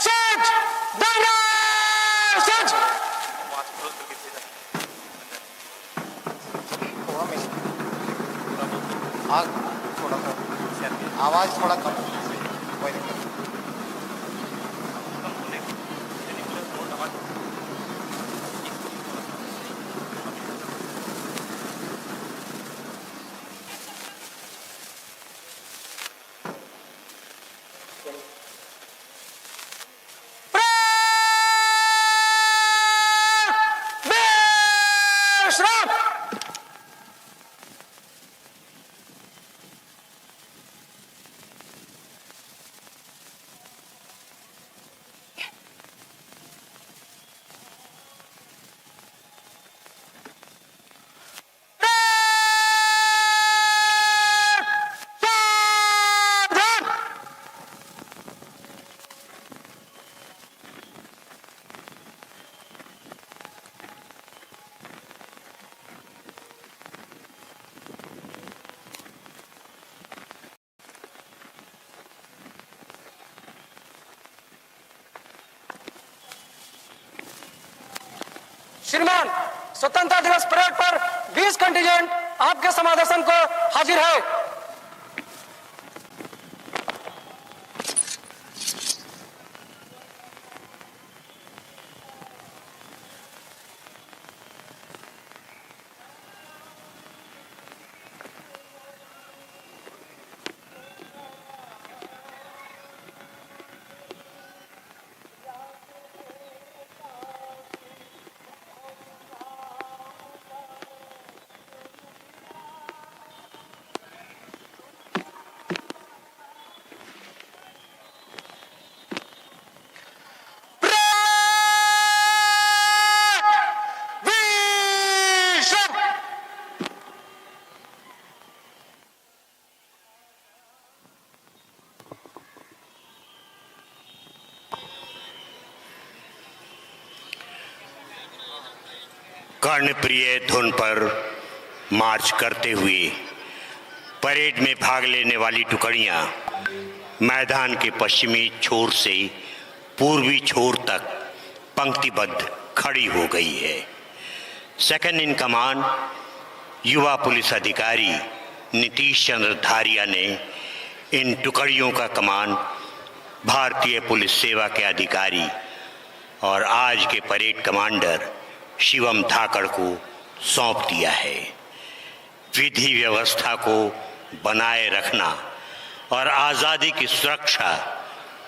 सच दाना सच। आवाज थोड़ा कम, कोई दिक्कत नहीं। श्रीमान, स्वतंत्रता दिवस परेड पर 20 कंटिजेंट आपके समादर्शन को हाजिर है। कर्णप्रिय धुन पर मार्च करते हुए परेड में भाग लेने वाली टुकड़ियां मैदान के पश्चिमी छोर से पूर्वी छोर तक पंक्तिबद्ध खड़ी हो गई है। सेकंड इन कमान युवा पुलिस अधिकारी नीतीश चंद्र धारिया ने इन टुकड़ियों का कमान भारतीय पुलिस सेवा के अधिकारी और आज के परेड कमांडर शिवम धाकड़ को सौंप दिया है। विधि व्यवस्था को बनाए रखना और आज़ादी की सुरक्षा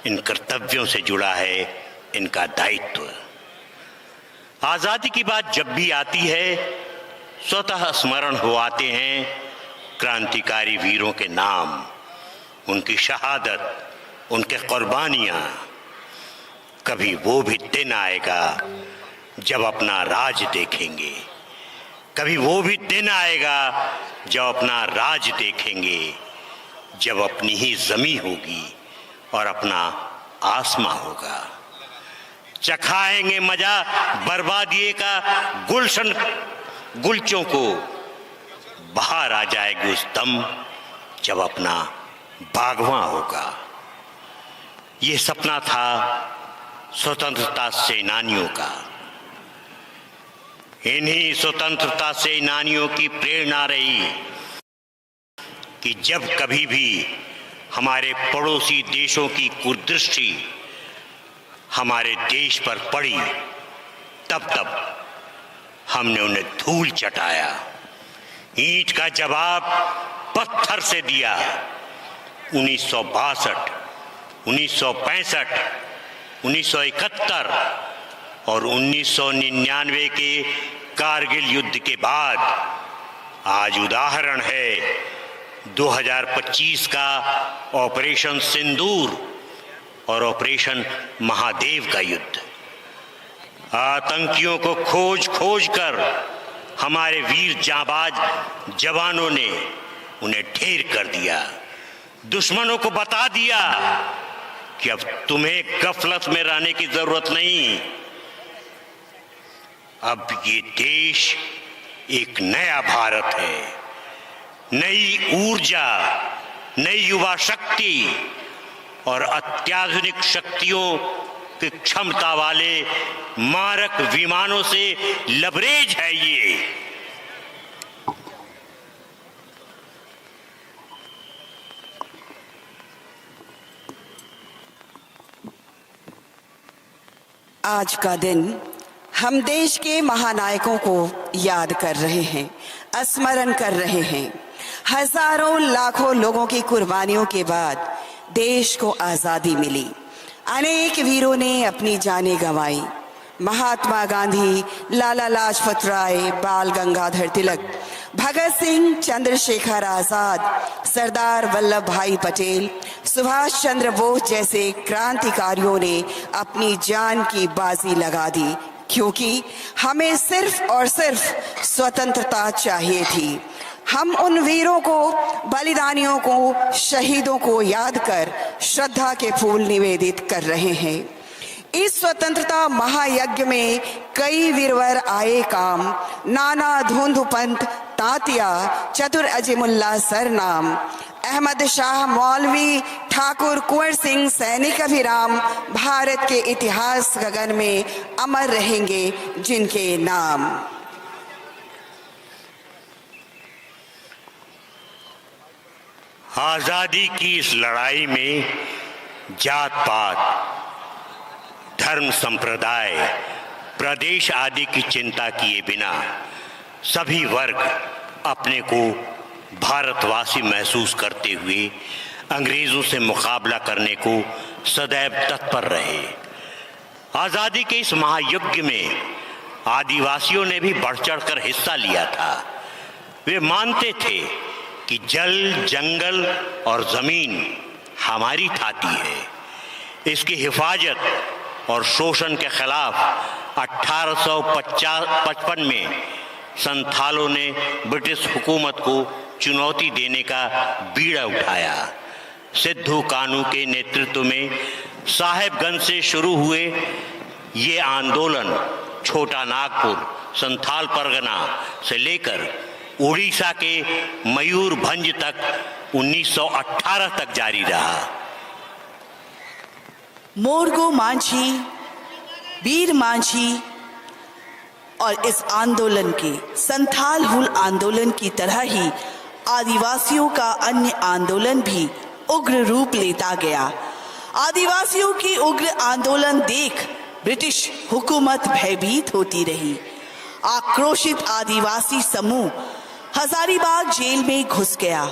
इन कर्तव्यों से जुड़ा है इनका दायित्व। आज़ादी की बात जब भी आती है स्वतः स्मरण हो आते हैं क्रांतिकारी वीरों के नाम, उनकी शहादत, उनके कुर्बानियां। कभी वो भी दिन आएगा जब अपना राज देखेंगे, कभी वो भी दिन आएगा जब अपना राज देखेंगे, जब अपनी ही जमी होगी और अपना आसमां होगा। चखाएंगे मजा बर्बादी का गुलशन गुलचों को, बाहर आ जाएगी उस दम जब अपना बागवां होगा। ये सपना था स्वतंत्रता सेनानियों का। इन्हीं स्वतंत्रता सेनानियों की प्रेरणा रही कि जब कभी भी हमारे पड़ोसी देशों की कुदृष्टि हमारे देश पर पड़ी, तब तब हमने उन्हें धूल चटाया, ईंट का जवाब पत्थर से दिया। 1962, 1965, 1971 और 1999 के कारगिल युद्ध के बाद आज उदाहरण है 2025 का ऑपरेशन सिंदूर और ऑपरेशन महादेव का युद्ध। आतंकियों को खोज खोज कर हमारे वीर जांबाज जवानों ने उन्हें ढेर कर दिया। दुश्मनों को बता दिया कि अब तुम्हें गफलत में रहने की जरूरत नहीं। अब ये देश एक नया भारत है, नई ऊर्जा, नई युवा शक्ति और अत्याधुनिक शक्तियों कि क्षमता वाले मारक विमानों से लबरेज है ये। आज का दिन हम देश के महानायकों को याद कर रहे हैं, स्मरण कर रहे हैं। हजारों लाखों लोगों की कुर्बानियों के बाद देश को आजादी मिली। अनेक वीरों ने अपनी जानें गंवाई। महात्मा गांधी, लाला लाजपत राय, बाल गंगाधर तिलक, भगत सिंह, चंद्रशेखर आजाद, सरदार वल्लभ भाई पटेल, सुभाष चंद्र बोस जैसे क्रांतिकारियों ने अपनी जान की बाजी लगा दी, क्योंकि हमें सिर्फ और सिर्फ स्वतंत्रता चाहिए थी। हम उन वीरों को, बलिदानियों को, शहीदों को याद कर श्रद्धा के फूल निवेदित कर रहे हैं। इस स्वतंत्रता महायज्ञ में कई वीरवर आए काम। नाना धुंधु पंत, तांतिया, चतुर अजीमुल्ला सरनाम, अहमद शाह मौलवी, ठाकुर कुंवर सिंह, सैनिक अभिराम, भारत के इतिहास गगन में अमर रहेंगे जिनके नाम। आजादी की इस लड़ाई में जात पात, धर्म, संप्रदाय, प्रदेश आदि की चिंता किए बिना सभी वर्ग अपने को भारतवासी महसूस करते हुए अंग्रेजों से मुकाबला करने को सदैव तत्पर रहे। आजादी के इस महायुद्ध में आदिवासियों ने भी बढ़ चढ़कर हिस्सा लिया था। वे मानते थे कि जल, जंगल और जमीन हमारी थाती है। इसकी हिफाजत और शोषण के खिलाफ 1855 में संथालों ने ब्रिटिश हुकूमत को चुनौती देने का बीड़ा उठाया। सिद्धू कानू के नेतृत्व में साहेबगंज से शुरू हुए ये आंदोलन छोटा नागपुर, संथाल परगना से लेकर उड़ीसा के मयूरभंज तक 1918 तक जारी रहा। मोरगो मांझी, वीर मांझी और इस आंदोलन के संथाल हुल आंदोलन की तरह ही आदिवासियों का अन्य आंदोलन भी उग्र रूप लेता गया। आदिवासियों की उग्र आंदोलन देख ब्रिटिश हुकूमत भयभीत होती रही। आक्रोशित आदिवासी समूह हजारीबाग जेल में घुस गया,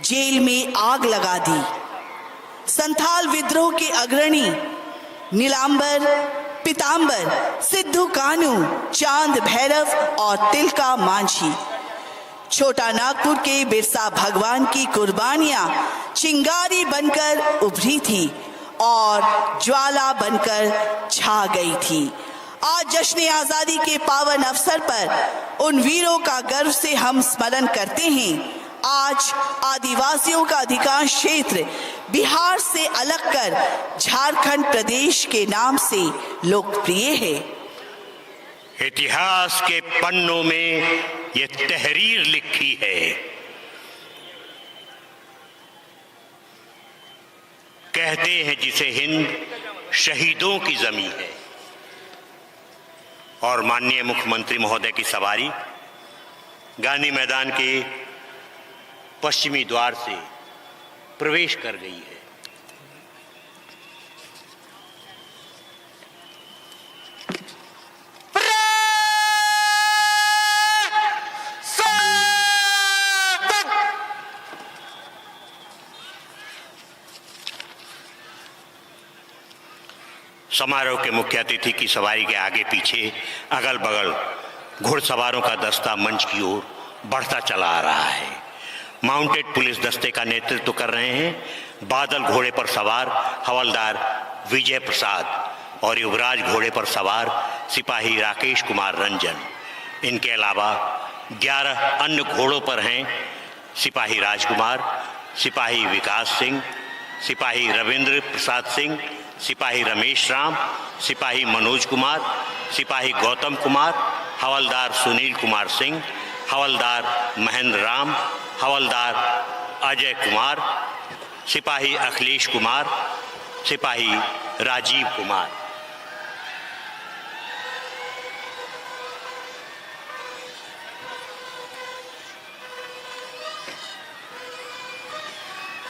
जेल में आग लगा दी। संथाल विद्रोह के अग्रणी नीलांबर, पीतांबर, सिद्धू कानू, चांद भैरव और तिलका मांझी, छोटा नागपुर के बिरसा भगवान की कुर्बानियां चिंगारी बनकर उभरी थी और ज्वाला बनकर छा गई थी। आज जश्न आजादी के पावन अवसर पर उन वीरों का गर्व से हम स्मरण करते हैं। आज आदिवासियों का अधिकांश क्षेत्र बिहार से अलग कर झारखंड प्रदेश के नाम से लोकप्रिय है। इतिहास के पन्नों में ये तहरीर लिखी है, कहते हैं जिसे हिंद शहीदों की जमीन है। और माननीय मुख्यमंत्री महोदय की सवारी गांधी मैदान के पश्चिमी द्वार से प्रवेश कर गई है। समारोह के मुख्य अतिथि की सवारी के आगे पीछे अगल बगल घुड़सवारों का दस्ता मंच की ओर बढ़ता चला आ रहा है। माउंटेड पुलिस दस्ते का नेतृत्व कर रहे हैं बादल घोड़े पर सवार हवलदार विजय प्रसाद और युवराज घोड़े पर सवार सिपाही राकेश कुमार रंजन। इनके अलावा 11 अन्य घोड़ों पर हैं सिपाही राजकुमार, सिपाही विकास सिंह, सिपाही रविंद्र प्रसाद सिंह, सिपाही रमेश राम, सिपाही मनोज कुमार, सिपाही गौतम कुमार, हवलदार सुनील कुमार सिंह, हवलदार महेंद्र राम, हवलदार अजय कुमार, सिपाही अखिलेश कुमार, सिपाही राजीव कुमार।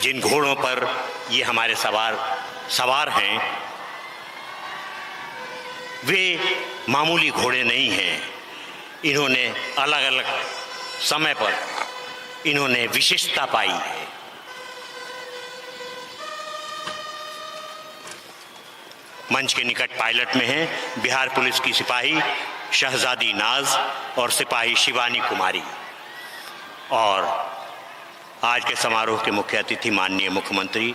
जिन घोड़ों पर ये हमारे सवार हैं वे मामूली घोड़े नहीं हैं। इन्होंने अलग अलग समय पर इन्होंने विशिष्टता पाई है। मंच के निकट पायलट में हैं बिहार पुलिस की सिपाही शहजादी नाज और सिपाही शिवानी कुमारी। और आज के समारोह के मुख्य अतिथि माननीय मुख्यमंत्री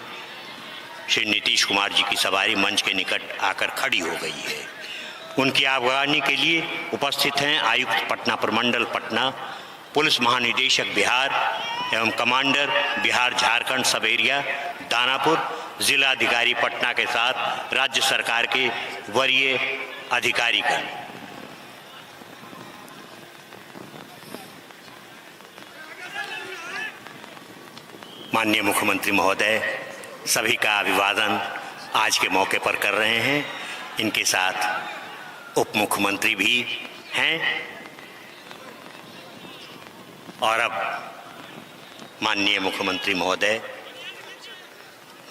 श्री नीतीश कुमार जी की सवारी मंच के निकट आकर खड़ी हो गई है। उनकी आगवानी के लिए उपस्थित हैं आयुक्त पटना प्रमंडल पटना, पुलिस महानिदेशक बिहार एवं कमांडर बिहार झारखंड सब एरिया दानापुर, जिलाधिकारी पटना के साथ राज्य सरकार के वरीय अधिकारीगण। माननीय मुख्यमंत्री महोदय सभी का अभिवादन आज के मौके पर कर रहे हैं। इनके साथ उप मुख्यमंत्री भी हैं। और अब माननीय मुख्यमंत्री महोदय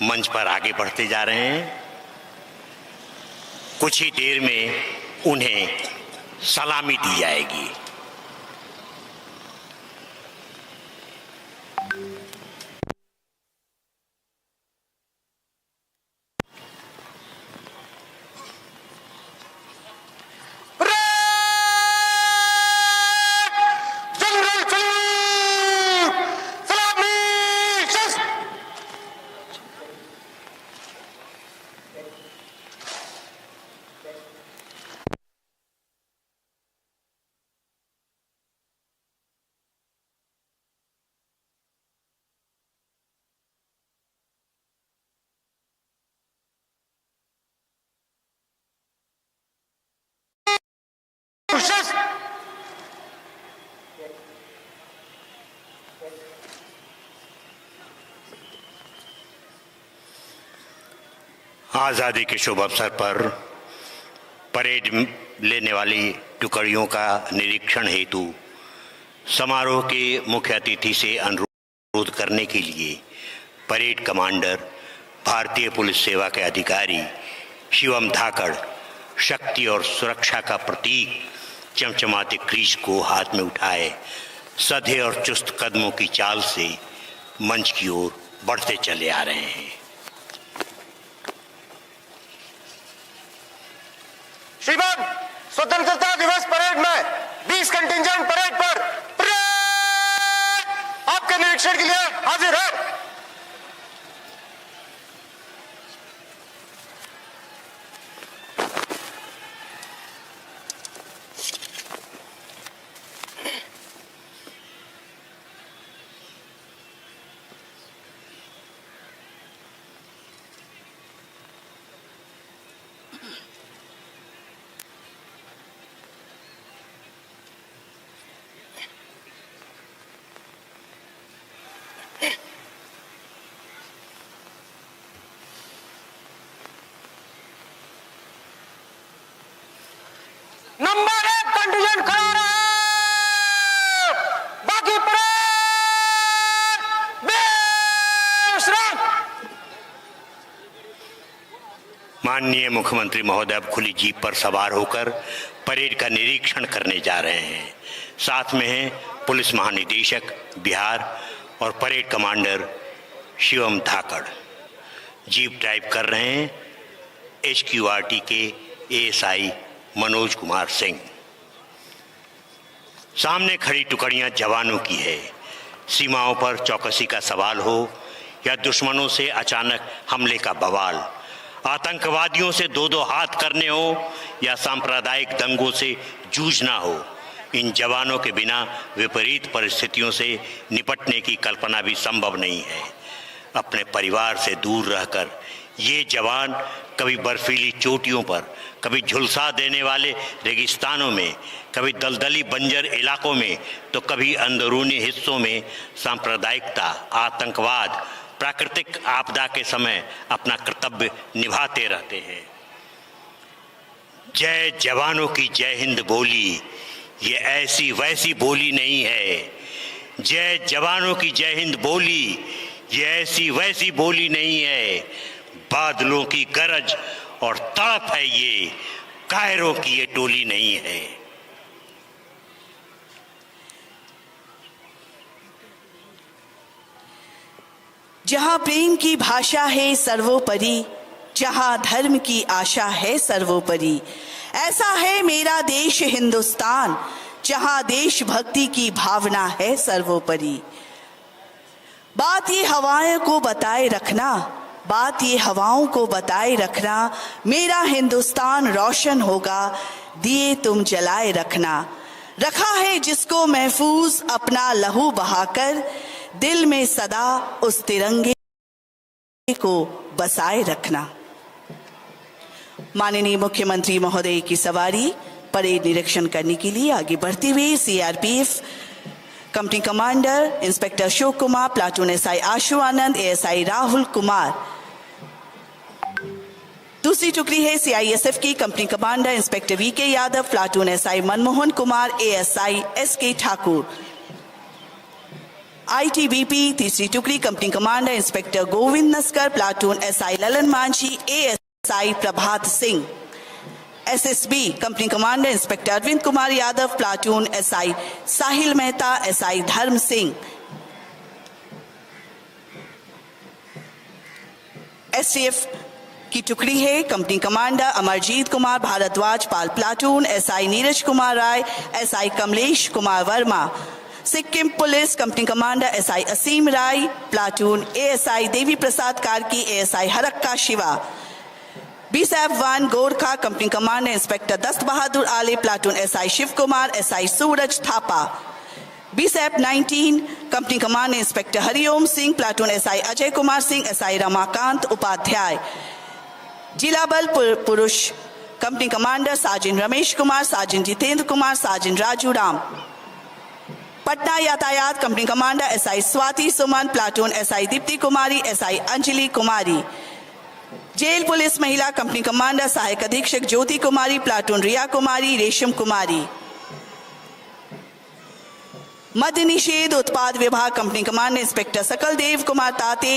मंच पर आगे बढ़ते जा रहे हैं। कुछ ही देर में उन्हें सलामी दी जाएगी। आज़ादी के शुभ अवसर पर परेड लेने वाली टुकड़ियों का निरीक्षण हेतु समारोह के मुख्य अतिथि से अनुरोध करने के लिए परेड कमांडर भारतीय पुलिस सेवा के अधिकारी शिवम धाकड़ शक्ति और सुरक्षा का प्रतीक चमचमाते क्रीज को हाथ में उठाए सधे और चुस्त कदमों की चाल से मंच की ओर बढ़ते चले आ रहे हैं। श्रीमान, स्वतंत्रता दिवस परेड में 20 कंटिंजेंट परेड पर आपके निरीक्षण के लिए हाजिर है। नंबर 1 कंटिजेंट खड़ा रहे, बाकी परेड विश्राम। माननीय मुख्यमंत्री महोदय अब खुली जीप पर सवार होकर परेड का निरीक्षण करने जा रहे हैं। साथ में हैं पुलिस महानिदेशक बिहार और परेड कमांडर शिवम धाकड़। जीप ड्राइव कर रहे हैं HQRT के ASI मनोज कुमार सिंह। सामने खड़ी टुकड़ियां जवानों की है। सीमाओं पर चौकसी का सवाल हो या दुश्मनों से अचानक हमले का बवाल, आतंकवादियों से दो हाथ करने हो या सांप्रदायिक दंगों से जूझना हो, इन जवानों के बिना विपरीत परिस्थितियों से निपटने की कल्पना भी संभव नहीं है। अपने परिवार से दूर रहकर ये जवान कभी बर्फीली चोटियों पर, कभी झुलसा देने वाले रेगिस्तानों में, कभी दलदली बंजर इलाकों में, तो कभी अंदरूनी हिस्सों में सांप्रदायिकता, आतंकवाद, प्राकृतिक आपदा के समय अपना कर्तव्य निभाते रहते हैं। जय जवानों की जय हिंद बोली ये ऐसी वैसी बोली नहीं है। जय जवानों की जय हिंद बोली ये ऐसी वैसी बोली नहीं है, बादलों की गरज और तड़प है ये, कायरों की ये टोली नहीं है। जहां प्रेम की भाषा है सर्वोपरि, जहां धर्म की आशा है सर्वोपरि, ऐसा है मेरा देश हिंदुस्तान, जहां देशभक्ति की भावना है सर्वोपरि। बात ये हवाओं को बताए रखना, बात ये हवाओं को बताए रखना, मेरा हिंदुस्तान रोशन होगा, दिए तुम जलाए रखना। रखा है जिसको महफूज अपना लहू बहाकर, दिल में सदा उस तिरंगे को बसाए रखना। माननीय मुख्यमंत्री महोदय की सवारी परेड निरीक्षण करने के लिए आगे बढ़ते हुए CRPF company commander inspector Ashok Kumar, platoon SI Ashu Anand, ASI Rahul Kumar. दूसरी टुकड़ी है सीआईएसएफ की company commander inspector VK Yadav, platoon SI Manmohan Kumar, ASI SK Thakur. ITBP तीसरी टुकड़ी company commander inspector Govind Naskar, platoon SI Lalan Manjhi, ASI Prabhat Singh. SSB company commander inspector Arvind Kumar Yadav, platoon SI Sahil Mehta, SI Dharm Singh. STF की टुकड़ी है company commander Amarjeet Kumar Bhardwaj, Pal platoon SI Neeraj Kumar Rai, SI Kamlesh Kumar Verma. Sikkim police company commander SI Aseem Rai, platoon ASI Devi Prasad Karki, ASI Harakka Shiva. BSAP-1 Gorkha company commander inspector Dast Bahadur Ale, platoon SI Shiv Kumar, SI Suraj Thapa. BSAP-19 company commander inspector Hariom Singh, platoon SI Ajay Kumar Singh, SI Ramakant Upadhyay. जिला बल पुरुष company commander साजिन रमेश कुमार, साजिन जितेंद्र कुमार, साजिन राजू राम। पटना यातायात कंपनी कमांडर एसआई स्वाति सुमन, platoon SI Deepti कुमारी, SI Anjali कुमारी। Jail police महिला company commander सहायक अधीक्षक ज्योति कुमारी, प्लाटून रिया कुमारी, रेशम कुमारी। मद्य निषेध उत्पाद विभाग कंपनी कमांडर इंस्पेक्टर सकल Dev Kumar Tate,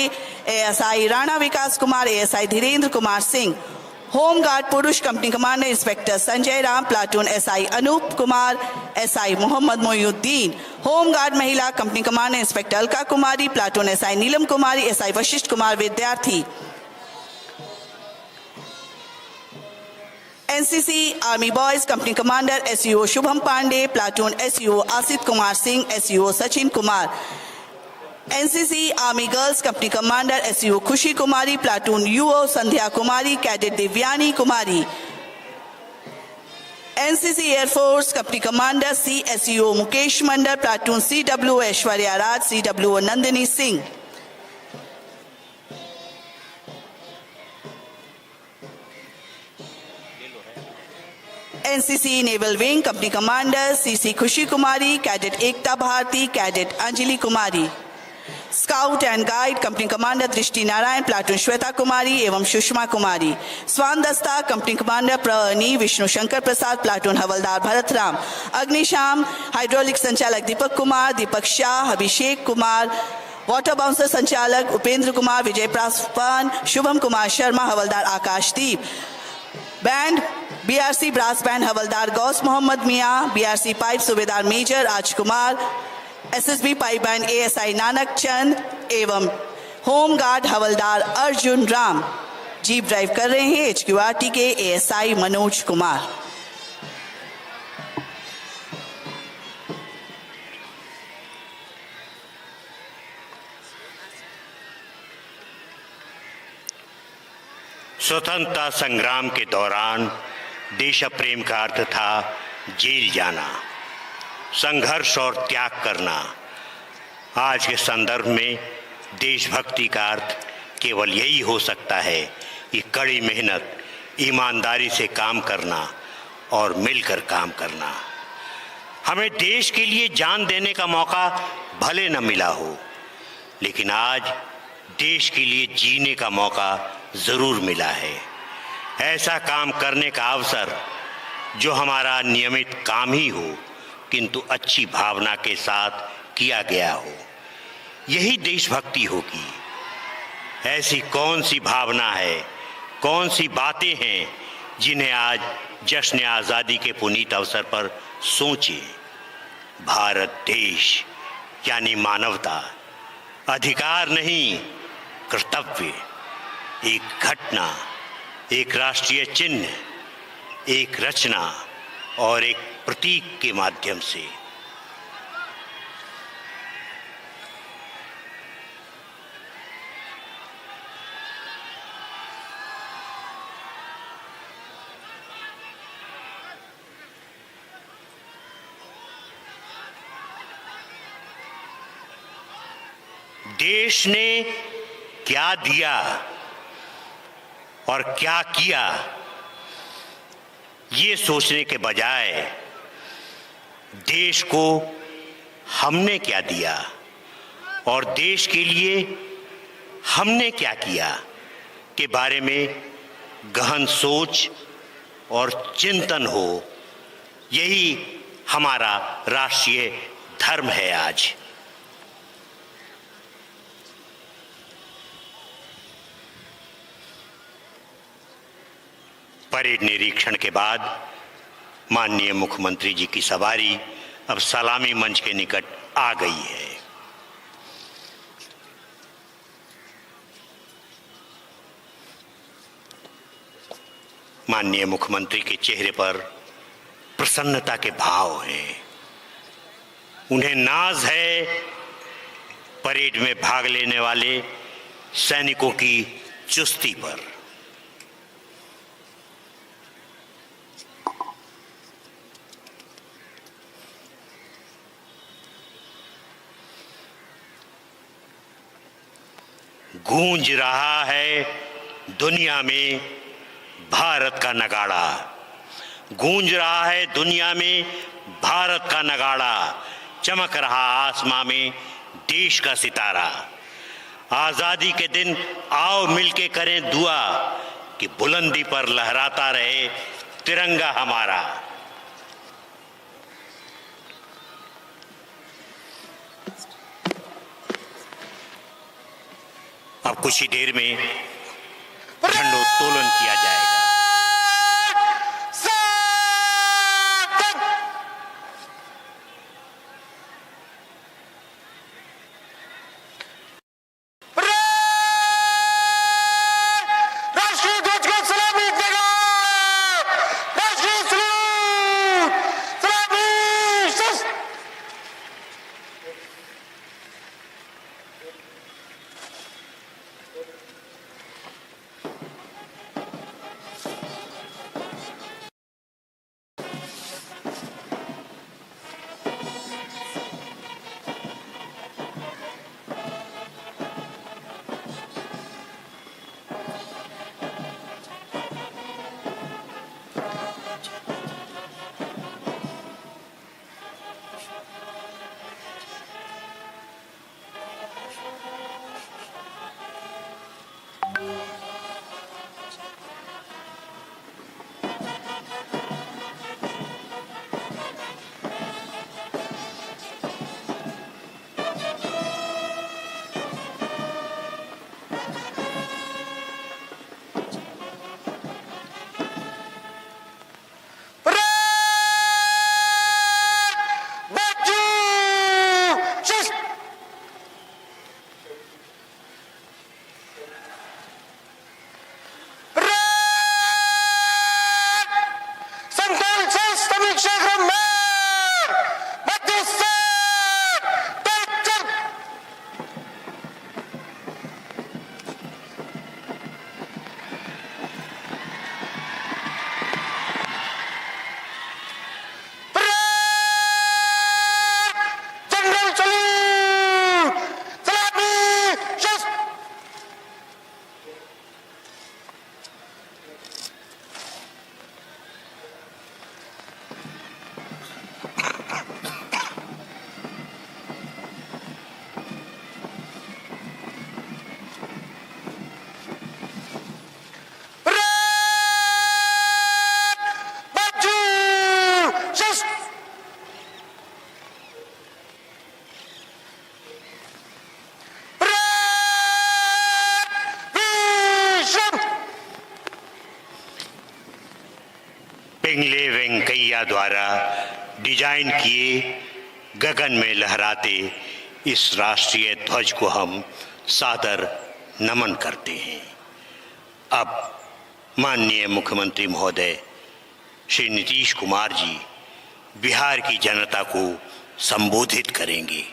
ASI Rana Vikas Kumar, ASI Dhirendra Kumar Singh. Home guard पुरुष company commander inspector Sanjay Ram, platoon SI Anoop Kumar, SI Mohammad Moinuddin. Home guard महिला company commander inspector Alka Kumari, platoon SI Neelam Kumari, SI Vashishtha Kumar Vidyarthi. NCC army boys company commander SEO Shubham Pandey, platoon SEO Asit Kumar Singh, SEO Sachin Kumar. NCC army girls company commander SEO Khushi Kumari, platoon UO Sandhya Kumari, cadet Divyani Kumari. NCC air force company commander CSEO Mukesh Mandal, platoon CW Aishwarya Raj, CW Nandini Singh. NCC naval wing company commander CC Khushi Kumari, cadet Ekta Bharti, cadet Anjali Kumari. Scout and guide company commander Drishti Narayan, platoon Shweta कुमारी एवं सुषमा कुमारी। स्वान दस्ता company commander प्रनी Vishnu Shankar Prasad, platoon हवलदार भरत राम। अग्निशाम hydraulic संचालक Deepak Kumar, Deepak Shah, Abhishek Kumar. Water bouncer संचालक उपेंद्र कुमार, विजय पासवान, शुभम कुमार शर्मा, हवलदार Akashdeep. Band BRC brass band हवलदार गौस मोहम्मद मियाँ, बीआरसी पाइप सूबेदार major Rajkumar, SSB pipe band ASI Nanak Chand एवं होमगार्ड हवलदार अर्जुन राम। जीप ड्राइव कर रहे हैं एचक्यूआरटी के एएसआई मनोज कुमार। स्वतंत्रता संग्राम के दौरान देश प्रेम का अर्थ था जेल जाना, संघर्ष और त्याग करना। आज के संदर्भ में देशभक्ति का अर्थ केवल यही हो सकता है कि कड़ी मेहनत, ईमानदारी से काम करना और मिलकर काम करना। हमें देश के लिए जान देने का मौका भले न मिला हो, लेकिन आज देश के लिए जीने का मौका जरूर मिला है। ऐसा काम करने का अवसर जो हमारा नियमित काम ही हो, किंतु अच्छी भावना के साथ किया गया हो, यही देशभक्ति होगी। ऐसी कौन सी भावना है, कौन सी बातें हैं जिन्हें आज जश्न आज़ादी के पुनीत अवसर पर सोचे। भारत देश यानी मानवता, अधिकार नहीं कर्तव्य, एक घटना, एक राष्ट्रीय चिन्ह, एक रचना और एक प्रतीक के माध्यम से। देश ने क्या दिया और क्या किया, ये सोचने के बजाय देश को हमने क्या दिया और देश के लिए हमने क्या किया के बारे में गहन सोच और चिंतन हो, यही हमारा राष्ट्रीय धर्म है। आज परेड निरीक्षण के बाद माननीय मुख्यमंत्री जी की सवारी अब सलामी मंच के निकट आ गई है। माननीय मुख्यमंत्री के चेहरे पर प्रसन्नता के भाव हैं। उन्हें नाज है परेड में भाग लेने वाले सैनिकों की चुस्ती पर। गूंज रहा है दुनिया में भारत का नगाड़ा, गूंज रहा है दुनिया में भारत का नगाड़ा, चमक रहा आसमां में देश का सितारा। आजादी के दिन आओ मिलके करें दुआ कि बुलंदी पर लहराता रहे तिरंगा हमारा। अब कुछ ही देर में झंडोत्तोलन किया जाएगा। राष्ट्रीय ध्वज को सलामी देगा। राष्ट्रीय सलामी वेंकैया द्वारा डिजाइन किए गगन में लहराते इस राष्ट्रीय ध्वज को हम सादर नमन करते हैं। अब माननीय मुख्यमंत्री महोदय श्री नीतीश कुमार जी बिहार की जनता को संबोधित करेंगे।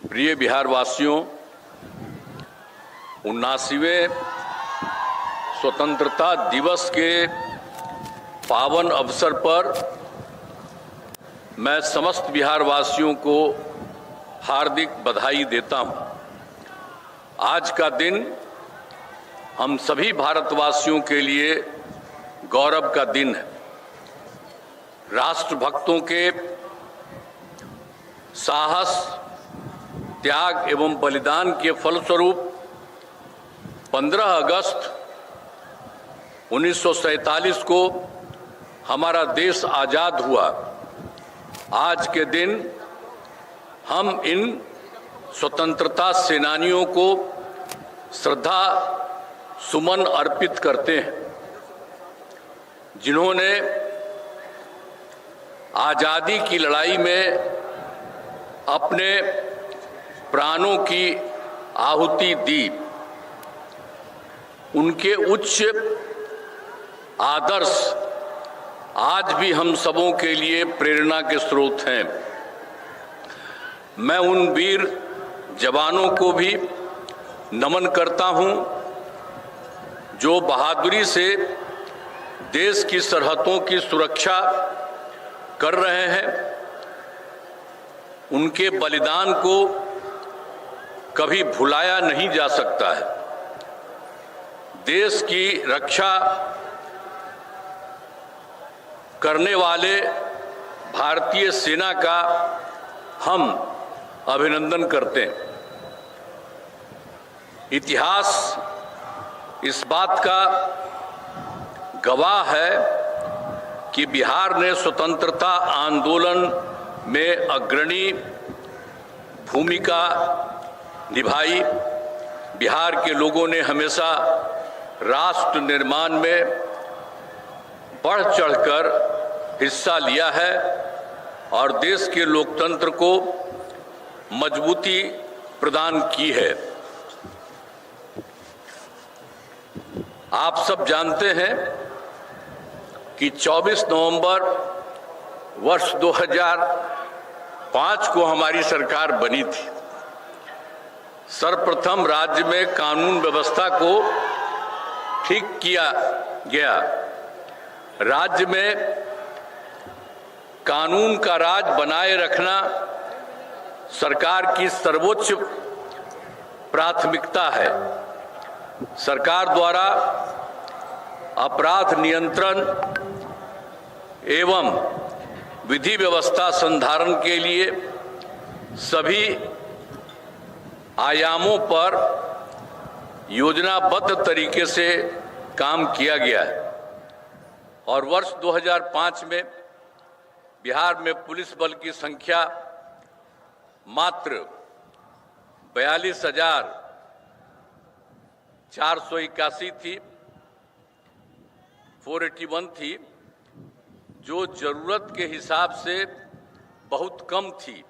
प्रिय बिहार वासियों, 79वें स्वतंत्रता दिवस के पावन अवसर पर मैं समस्त बिहार वासियों को हार्दिक बधाई देता हूं। आज का दिन हम सभी भारतवासियों के लिए गौरव का दिन है। राष्ट्रभक्तों के साहस, त्याग एवं बलिदान के फलस्वरूप 15 अगस्त 1947 को हमारा देश आजाद हुआ। आज के दिन हम इन स्वतंत्रता सेनानियों को श्रद्धा सुमन अर्पित करते हैं, जिन्होंने आजादी की लड़ाई में अपने प्राणों की आहुति दी। उनके उच्च आदर्श आज भी हम सबों के लिए प्रेरणा के स्रोत हैं। मैं उन वीर जवानों को भी नमन करता हूं, जो बहादुरी से देश की सरहदों की सुरक्षा कर रहे हैं। उनके बलिदान को कभी भुलाया नहीं जा सकता है। देश की रक्षा करने वाले भारतीय सेना का हम अभिनंदन करते हैं। इतिहास इस बात का गवाह है कि बिहार ने स्वतंत्रता आंदोलन में अग्रणी भूमिका निभाई। बिहार के लोगों ने हमेशा राष्ट्र निर्माण में बढ़ चढ़कर हिस्सा लिया है और देश के लोकतंत्र को मजबूती प्रदान की है। आप सब जानते हैं कि 24 नवंबर वर्ष 2005 को हमारी सरकार बनी थी। सर्वप्रथम राज्य में कानून व्यवस्था को ठीक किया गया। राज्य में कानून का राज बनाए रखना सरकार की सर्वोच्च प्राथमिकता है। सरकार द्वारा अपराध नियंत्रण एवं विधि व्यवस्था संधारण के लिए सभी आयामों पर योजनाबद्ध तरीके से काम किया गया है और वर्ष 2005 में बिहार में पुलिस बल की संख्या मात्र 42,481 थी, 481 थी, जो जरूरत के हिसाब से बहुत कम थी।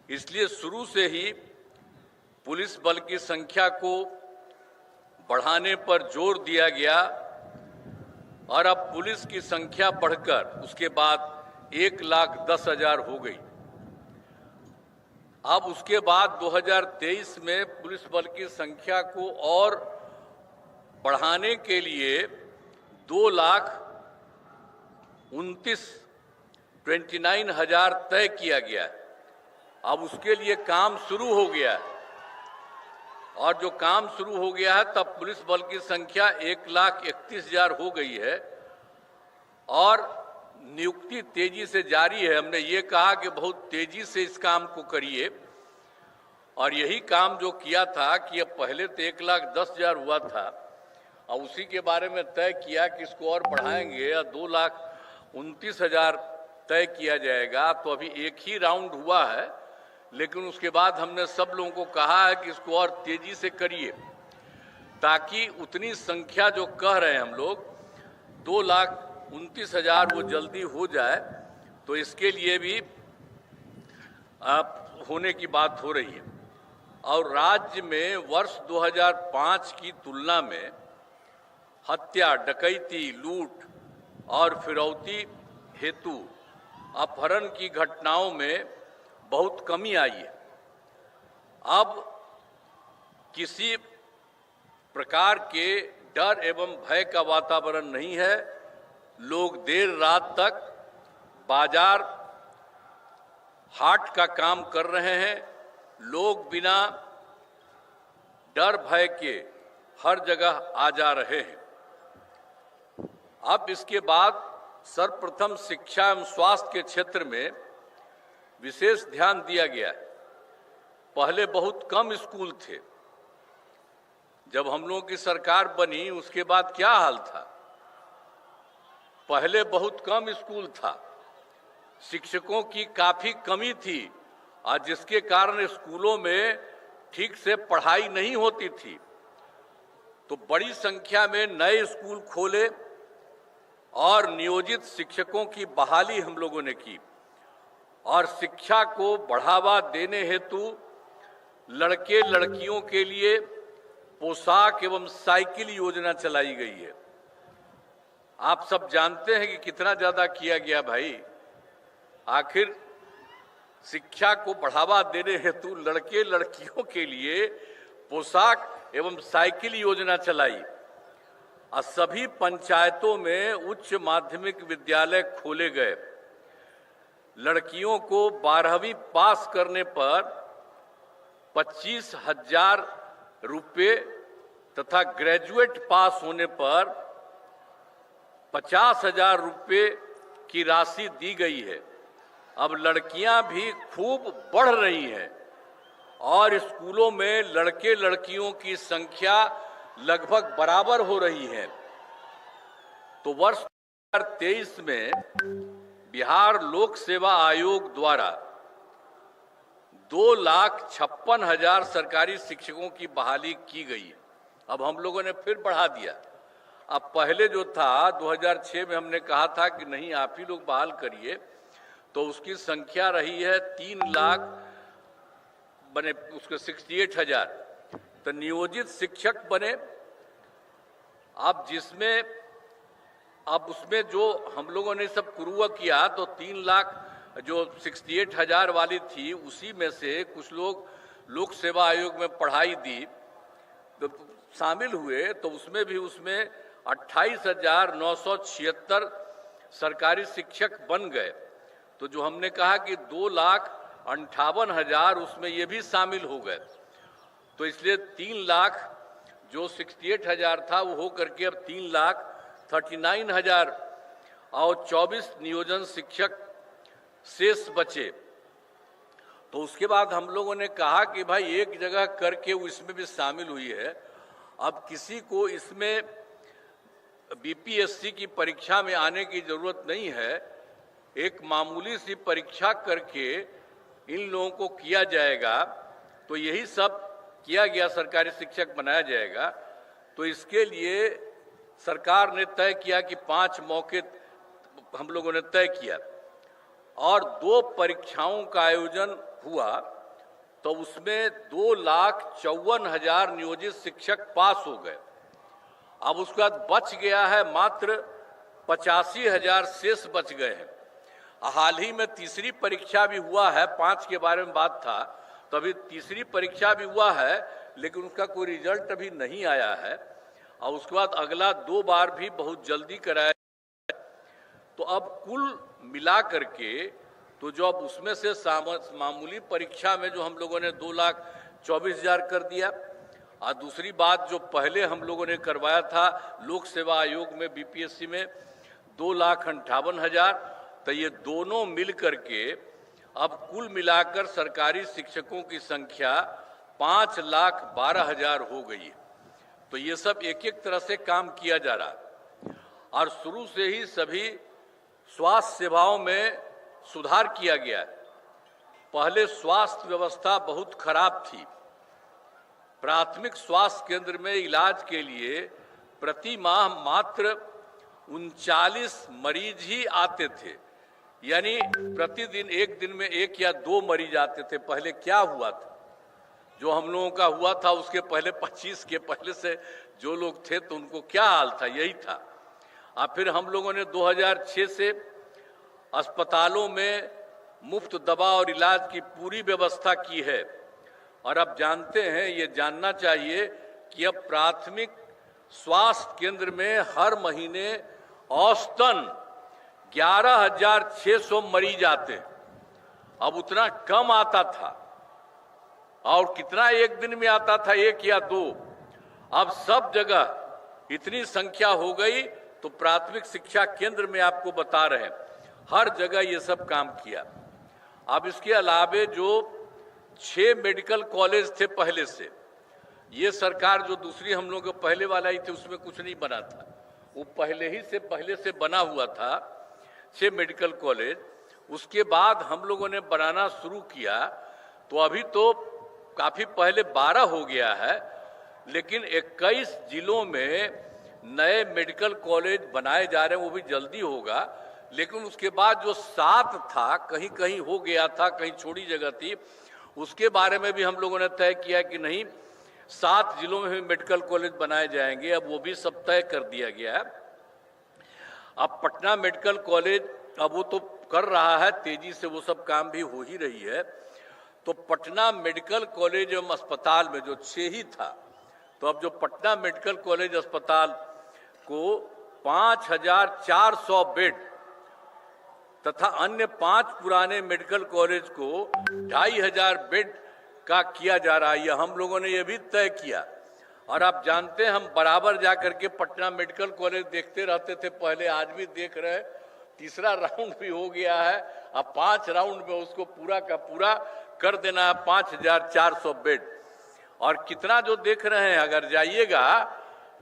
इसलिए शुरू से ही पुलिस बल की संख्या को बढ़ाने पर जोर दिया गया और अब पुलिस की संख्या बढ़कर उसके बाद 1,10,000 हो गई। अब उसके बाद 2023 में पुलिस बल की संख्या को और बढ़ाने के लिए 2,29,000 तय किया गया है। अब उसके लिए काम शुरू हो गया है और जो काम शुरू हो गया है तब पुलिस बल की संख्या 1,31,000 हो गई है और नियुक्ति तेजी से जारी है। हमने ये कहा कि बहुत तेजी से इस काम को करिए और यही काम जो किया था कि अब पहले तो 1,10,000 हुआ था और उसी के बारे में तय किया कि इसको और बढ़ाएंगे या 2,29,000 तय किया जाएगा। तो अभी एक ही राउंड हुआ है, लेकिन उसके बाद हमने सब लोगों को कहा है कि इसको और तेजी से करिए ताकि उतनी संख्या जो कह रहे हैं हम लोग 2,29,000 वो जल्दी हो जाए। तो इसके लिए भी होने की बात हो रही है। और राज्य में वर्ष 2005 की तुलना में हत्या, डकैती, लूट और फिरौती हेतु अपहरण की घटनाओं में बहुत कमी आई है। अब किसी प्रकार के डर एवं भय का वातावरण नहीं है। लोग देर रात तक बाजार, हाट का काम कर रहे हैं। लोग बिना डर भय के हर जगह आ जा रहे हैं। अब इसके बाद सर्वप्रथम शिक्षा एवं स्वास्थ्य के क्षेत्र में विशेष ध्यान दिया गया है। पहले बहुत कम स्कूल थे। जब हम लोगों की सरकार बनी उसके बाद क्या हाल था? पहले बहुत कम स्कूल था, शिक्षकों की काफी कमी थी और जिसके कारण स्कूलों में ठीक से पढ़ाई नहीं होती थी। तो बड़ी संख्या में नए स्कूल खोले और नियोजित शिक्षकों की बहाली हम लोगों ने की और शिक्षा को बढ़ावा देने हेतु लड़के लड़कियों के लिए पोशाक एवं साइकिल योजना चलाई गई है। आप सब जानते हैं कि कितना ज्यादा किया गया भाई। आखिर शिक्षा को बढ़ावा देने हेतु लड़के लड़कियों के लिए पोशाक एवं साइकिल योजना चलाई और सभी पंचायतों में उच्च माध्यमिक विद्यालय खोले गए। लड़कियों को 12वीं पास करने पर 25,000 रुपये तथा ग्रेजुएट पास होने पर 50,000 रुपये की राशि दी गई है। अब लड़कियां भी खूब बढ़ रही हैं और स्कूलों में लड़के लड़कियों की संख्या लगभग बराबर हो रही है। तो वर्ष 2023 में बिहार लोक सेवा आयोग द्वारा 2,56,000 सरकारी शिक्षकों की बहाली की गई है। अब हम लोगों ने फिर बढ़ा दिया। अब पहले जो था 2006 में हमने कहा था कि नहीं आप ही लोग बहाल करिए, तो उसकी संख्या रही है 3 लाख बने, उसके 68,000 तो नियोजित शिक्षक बने। अब जिसमें अब उसमें जो हम लोगों ने सब कुरुआ किया तो 3 लाख जो 68,000 वाली थी उसी में से कुछ लोग लोक सेवा आयोग में पढ़ाई दी तो शामिल हुए, तो उसमें 28,976 सरकारी शिक्षक बन गए। तो जो हमने कहा कि 2,58,000 उसमें ये भी शामिल हो गए। तो इसलिए 3 लाख जो 68,000 था वो हो करके अब 3,39,000 और 24 नियोजन शिक्षक शेष बचे। तो उसके बाद हम लोगों ने कहा कि भाई एक जगह करके वो इसमें भी शामिल हुई है। अब किसी को इसमें बीपीएससी की परीक्षा में आने की जरूरत नहीं है। एक मामूली सी परीक्षा करके इन लोगों को किया जाएगा। तो यही सब किया गया, सरकारी शिक्षक बनाया जाएगा। तो इसके लिए सरकार ने तय किया कि 5 मौके हम लोगों ने तय किया और 2 परीक्षाओं का आयोजन हुआ। तो उसमें 2,54,000 नियोजित शिक्षक पास हो गए। अब उसके बाद बच गया है मात्र 85,000 शेष बच गए हैं। हाल ही में तीसरी परीक्षा भी हुआ है, 5 के बारे में बात था, तो अभी तीसरी परीक्षा भी हुआ है लेकिन उसका कोई रिजल्ट अभी नहीं आया है। और उसके बाद अगला 2 बार भी बहुत जल्दी कराया। तो अब कुल मिला करके तो जो अब उसमें से मामूली परीक्षा में जो हम लोगों ने 2,24,000 कर दिया, और दूसरी बात जो पहले हम लोगों ने करवाया था लोक सेवा आयोग में बीपीएससी में 2,58,000, तो ये दोनों मिल करके अब कुल मिलाकर सरकारी शिक्षकों की संख्या 5,12,000 हो गई है। तो ये सब एक एक तरह से काम किया जा रहा है और शुरू से ही सभी स्वास्थ्य सेवाओं में सुधार किया गया है। पहले स्वास्थ्य व्यवस्था बहुत खराब थी। प्राथमिक स्वास्थ्य केंद्र में इलाज के लिए प्रति माह मात्र 39 मरीज ही आते थे, यानी प्रतिदिन एक दिन में 1 या 2 मरीज आते थे। पहले क्या हुआ था, जो हम लोगों का हुआ था उसके पहले 25 के पहले से जो लोग थे तो उनको क्या हाल था, यही था। और फिर हम लोगों ने 2006 से अस्पतालों में मुफ्त दवा और इलाज की पूरी व्यवस्था की है। और अब जानते हैं, ये जानना चाहिए कि अब प्राथमिक स्वास्थ्य केंद्र में हर महीने औसतन 11,600 मरीज आते हैं। अब उतना कम आता था, और कितना एक दिन में आता था, 1 या 2। अब सब जगह इतनी संख्या हो गई, तो प्राथमिक शिक्षा केंद्र में आपको बता रहे हैं हर जगह ये सब काम किया। अब इसके अलावे जो 6 मेडिकल कॉलेज थे पहले से, ये सरकार जो दूसरी हम लोग पहले वाला ही थे उसमें कुछ नहीं बना था, वो पहले से बना हुआ था 6 मेडिकल कॉलेज। उसके बाद हम लोगों ने बनाना शुरू किया, तो अभी तो काफी पहले 12 हो गया है, लेकिन 21 जिलों में नए मेडिकल कॉलेज बनाए जा रहे हैं, वो भी जल्दी होगा। लेकिन उसके बाद जो 7 था, कहीं कहीं हो गया था, कहीं छोटी जगह थी, उसके बारे में भी हम लोगों ने तय किया कि नहीं, 7 जिलों में भी मेडिकल कॉलेज बनाए जाएंगे। अब वो भी सब तय कर दिया गया है। अब पटना मेडिकल कॉलेज अब वो तो कर रहा है तेजी से, वो सब काम भी हो ही रही है। तो पटना मेडिकल कॉलेज एवं अस्पताल में जो 6 ही था, तो अब जो पटना मेडिकल कॉलेज अस्पताल को 5,400 बेड तथा अन्य 5 पुराने मेडिकल कॉलेज को 2,500 बेड का किया जा रहा है। यह हम लोगों ने ये भी तय किया। और आप जानते हैं, हम बराबर जाकर के पटना मेडिकल कॉलेज देखते रहते थे पहले, आज भी देख रहे हैं। तीसरा राउंड भी हो गया है, अब 5 राउंड में उसको पूरा का पूरा कर देना है, 5,400 बेड। और कितना जो देख रहे हैं, अगर जाइएगा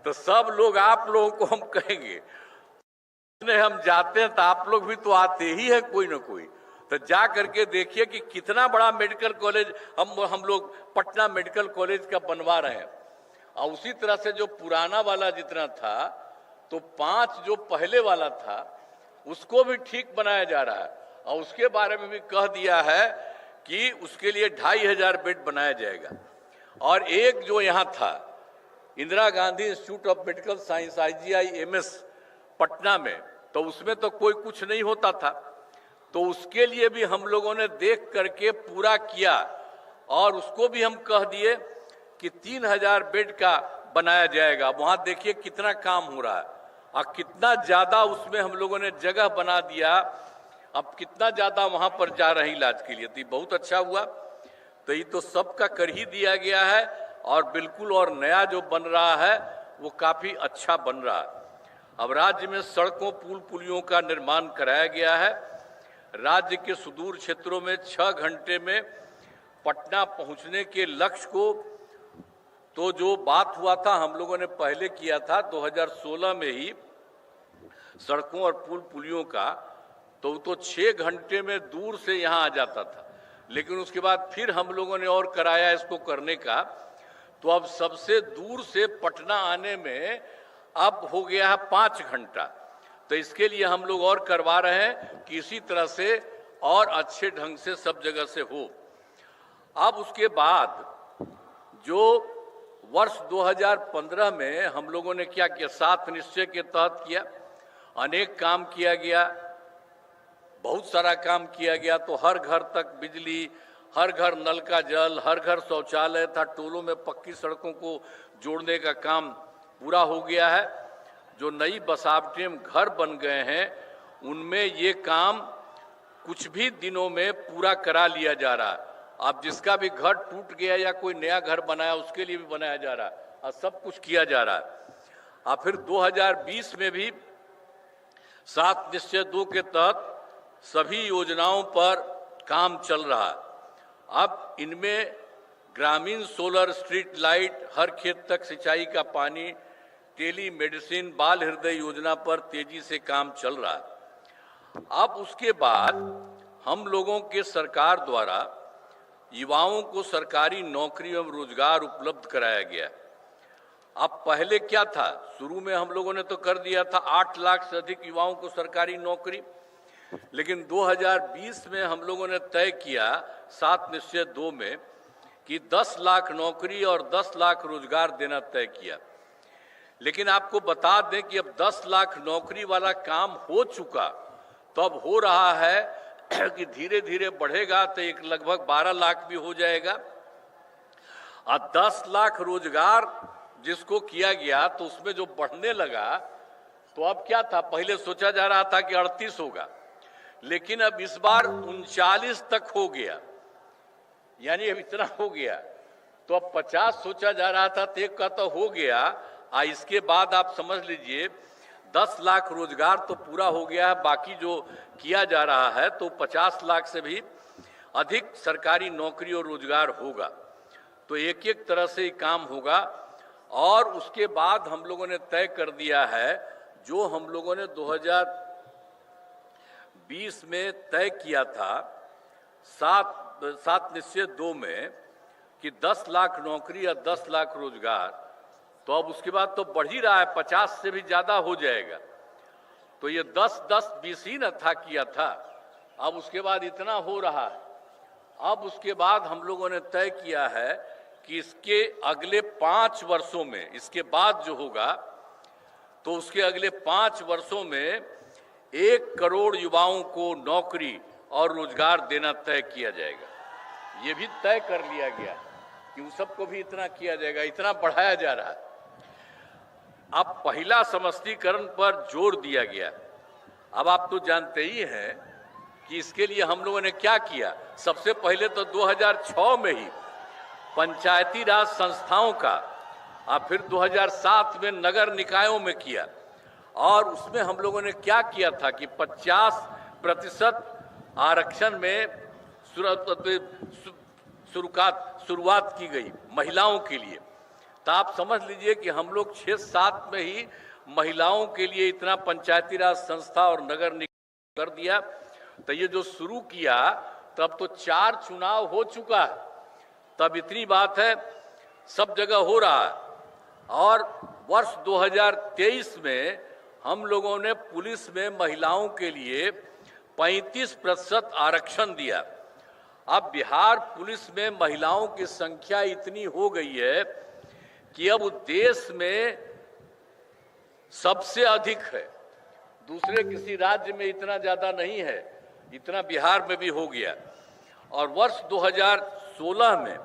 तो सब लोग आप लोगों को हम कहेंगे, हम जाते हैं तो आप लोग भी तो आते ही है कोई ना कोई, तो जा करके देखिए कि कितना बड़ा मेडिकल कॉलेज हम लोग पटना मेडिकल कॉलेज का बनवा रहे हैं। और उसी तरह से जो पुराना वाला जितना था, तो 5 जो पहले वाला था उसको भी ठीक बनाया जा रहा है। और उसके बारे में भी कह दिया है कि उसके लिए 2,500 बेड बनाया जाएगा। और एक जो यहाँ था Indira Gandhi institute of medical science IGIMS Patna में, तो उसमें तो कोई कुछ नहीं होता था, तो उसके लिए भी हम लोगों ने देख करके पूरा किया। और उसको भी हम कह दिए कि 3,000 बेड का बनाया जाएगा। वहां देखिए कितना काम हो रहा है, और कितना ज्यादा उसमें हम लोगों ने जगह बना दिया। अब कितना ज्यादा वहां पर जा रहे हैं इलाज के लिए, तो बहुत अच्छा हुआ। तो ये तो सबका कर ही दिया गया है, और बिल्कुल और नया जो बन रहा है वो काफी अच्छा बन रहा है। अब राज्य में सड़कों पुल पुलियों का निर्माण कराया गया है। राज्य के सुदूर क्षेत्रों में 6 घंटे में पटना पहुंचने के लक्ष्य को, तो जो बात हुआ था हम लोगों ने पहले किया था 2016 में ही सड़कों और पुल पुलियों का, तो 6 घंटे में दूर से यहाँ आ जाता था। लेकिन उसके बाद फिर हम लोगों ने और कराया इसको करने का, तो अब सबसे दूर से पटना आने में अब हो गया है 5 घंटा। तो इसके लिए हम लोग और करवा रहे हैं कि इसी तरह से और अच्छे ढंग से सब जगह से हो। अब उसके बाद जो वर्ष 2015 में हम लोगों ने क्या किया, 7 निश्चय के तहत किया, अनेक काम किया गया, बहुत सारा काम किया गया। तो हर घर तक बिजली, हर घर नल का जल, हर घर शौचालय था, टोलों में पक्की सड़कों को जोड़ने का काम पूरा हो गया है। जो नई बसावटें घर बन गए हैं उनमें ये काम कुछ भी दिनों में पूरा करा लिया जा रहा है। अब जिसका भी घर टूट गया या कोई नया घर बनाया उसके लिए भी बनाया जा रहा है और सब कुछ किया जा रहा है। अब फिर 2020 में भी 7 निश्चय 2 के तहत सभी योजनाओं पर काम चल रहा है। अब इनमें ग्रामीण सोलर स्ट्रीट लाइट, हर खेत तक सिंचाई का पानी, टेली मेडिसिन, बाल हृदय योजना पर तेजी से काम चल रहा है। अब उसके बाद हम लोगों के सरकार द्वारा युवाओं को सरकारी नौकरी एवं रोजगार उपलब्ध कराया गया। अब पहले क्या था, शुरू में हम लोगों ने तो कर दिया था 8 लाख से अधिक युवाओं को सरकारी नौकरी, लेकिन 2020 में हम लोगों ने तय किया 7 निश्चय 2 में कि 10 लाख नौकरी और 10 लाख रोजगार देना तय किया। लेकिन आपको बता दें कि अब 10 लाख नौकरी वाला काम हो चुका, तो अब हो रहा है कि धीरे धीरे बढ़ेगा तो एक लगभग 12 लाख भी हो जाएगा। और 10 लाख रोजगार जिसको किया गया तो उसमें जो बढ़ने लगा, तो अब क्या था, पहले सोचा जा रहा था कि 38 होगा, लेकिन अब इस बार 39 तक हो गया, यानी अब इतना हो गया। तो अब 50 सोचा जा रहा था, तो एक का तो हो गया। इसके बाद आप समझ लीजिए 10 लाख रोजगार तो पूरा हो गया है, बाकी जो किया जा रहा है तो 50 लाख से भी अधिक सरकारी नौकरी और रोजगार होगा। तो एक एक तरह से ये काम होगा। और उसके बाद हम लोगों ने तय कर दिया है, जो हम लोगों ने 2020 में तय किया था 7 निश्चय 2 में कि 10 लाख नौकरी या 10 लाख रोजगार, तो अब उसके बाद तो बढ़ ही रहा है, 50 से भी ज्यादा हो जाएगा। तो ये 10-10-20 ही न था किया था, अब उसके बाद इतना हो रहा है। अब उसके बाद हम लोगों ने तय किया है कि इसके अगले 5 वर्षों में, इसके बाद जो होगा तो उसके अगले 5 वर्षों में 1 करोड़ युवाओं को नौकरी और रोजगार देना तय किया जाएगा। ये भी तय कर लिया गया कि उन सबको भी इतना किया जाएगा, इतना बढ़ाया जा रहा है। अब पहला समष्टीकरण पर जोर दिया गया। अब आप तो जानते ही हैं कि इसके लिए हम लोगों ने क्या किया। सबसे पहले तो 2006 में ही पंचायती राज संस्थाओं का, और फिर 2007 में नगर निकायों में किया। और उसमें हम लोगों ने क्या किया था कि 50% आरक्षण में शुरुआत की गई महिलाओं के लिए। तो आप समझ लीजिए कि हम लोग 6-7 में ही महिलाओं के लिए इतना पंचायती राज संस्था और नगर निकाय कर दिया। तो ये जो शुरू किया तब तो 4 चुनाव हो चुका है, तब इतनी बात है, सब जगह हो रहा है। और वर्ष 2023 में हम लोगों ने पुलिस में महिलाओं के लिए 35% आरक्षण दिया। अब बिहार पुलिस में महिलाओं की संख्या इतनी हो गई है कि अब देश में सबसे अधिक है, दूसरे किसी राज्य में इतना ज्यादा नहीं है, इतना बिहार में भी हो गया। और वर्ष 2016 में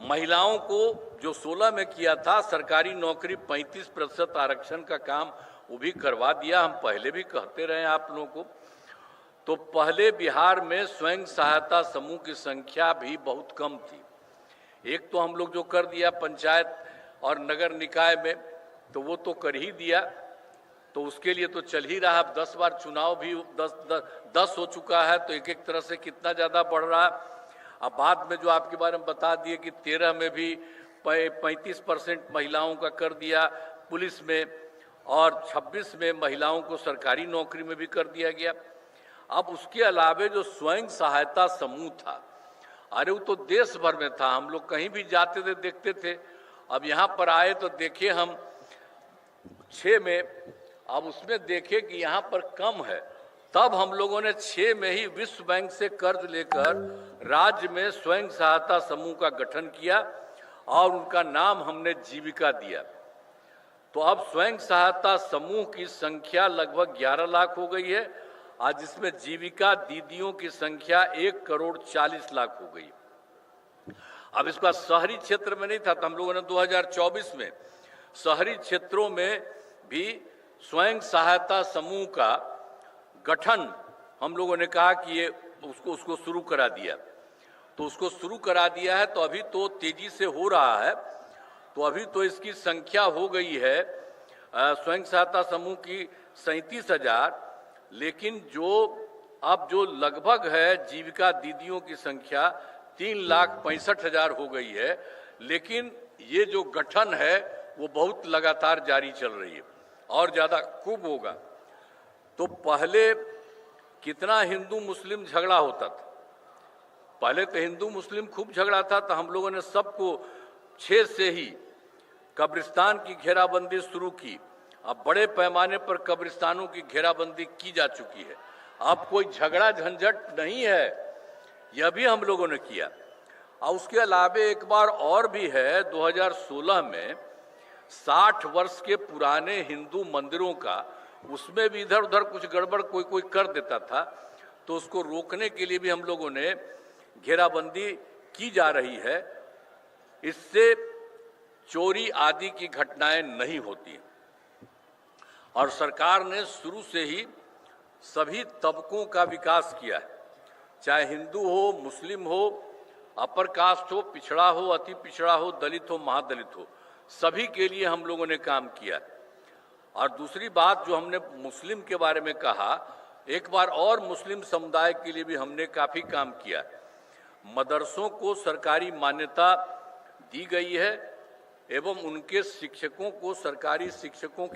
महिलाओं को जो 16 में किया था सरकारी नौकरी 35% आरक्षण का काम, वो भी करवा दिया। हम पहले भी कहते रहे आप लोगों को। तो पहले बिहार में स्वयं सहायता समूह की संख्या भी बहुत कम थी। एक तो हम लोग जो कर दिया पंचायत और नगर निकाय में, तो वो तो कर ही दिया, तो उसके लिए तो चल ही रहा। अब 10 बार चुनाव भी 10 हो चुका है, तो एक एक तरह से कितना ज़्यादा बढ़ रहा है। अब बाद में जो आपके बारे में बता दिए कि 13 में भी 35% महिलाओं का कर दिया पुलिस में, और 26 में महिलाओं को सरकारी नौकरी में भी कर दिया गया। अब उसके अलावे जो स्वयं सहायता समूह था, अरे वो तो देश भर में था, हम लोग कहीं भी जाते थे देखते थे। अब यहाँ पर आए तो देखे हम 6 में, अब उसमें देखे कि यहाँ पर कम है, तब हम लोगों ने 6 में ही विश्व बैंक से कर्ज लेकर राज्य में स्वयं सहायता समूह का गठन किया और उनका नाम हमने जीविका दिया। तो अब स्वयं सहायता समूह की संख्या लगभग 11 लाख हो गई है, आज जिसमें जीविका दीदियों की संख्या 1,40,00,000 हो गई। अब इसका शहरी क्षेत्र में नहीं था, तो हम लोगों ने 2024 में शहरी क्षेत्रों में भी स्वयं सहायता समूह का गठन हम लोगों ने कहा कि ये उसको शुरू करा दिया। तो उसको शुरू करा दिया है, तो अभी तो तेजी से हो रहा है। तो अभी तो इसकी संख्या हो गई है स्वयं सहायता समूह की 37,000, लेकिन जो लगभग है जीविका दीदियों की संख्या 3,65,000 हो गई है। लेकिन ये जो गठन है वो बहुत लगातार जारी चल रही है और ज़्यादा खूब होगा। तो पहले कितना हिंदू मुस्लिम झगड़ा होता था, पहले तो हिंदू मुस्लिम खूब झगड़ा था, तो हम लोगों ने सबको 6 से ही कब्रिस्तान की घेराबंदी शुरू की। अब बड़े पैमाने पर कब्रिस्तानों की घेराबंदी की जा चुकी है। अब कोई झगड़ा झंझट नहीं है, यह भी हम लोगों ने किया। और उसके अलावा एक बार और भी है, 2016 में 60 वर्ष के पुराने हिंदू मंदिरों का, उसमें भी इधर उधर कुछ गड़बड़ कोई कर देता था, तो उसको रोकने के लिए भी हम लोगों ने घेराबंदी की जा रही है। इससे चोरी आदि की घटनाएं नहीं होती। और सरकार ने शुरू से ही सभी तबकों का विकास किया है, चाहे हिंदू हो, मुस्लिम हो, अपर कास्ट हो, पिछड़ा हो, अति पिछड़ा हो, दलित हो, महादलित हो, सभी के लिए हम लोगों ने काम किया। और दूसरी बात जो हमने मुस्लिम के बारे में कहा, एक बार और मुस्लिम समुदाय के लिए भी हमने काफ़ी काम किया। मदरसों को सरकारी मान्यता दी गई है एवं उनके शिक्षकों को सरकारी शिक्षकों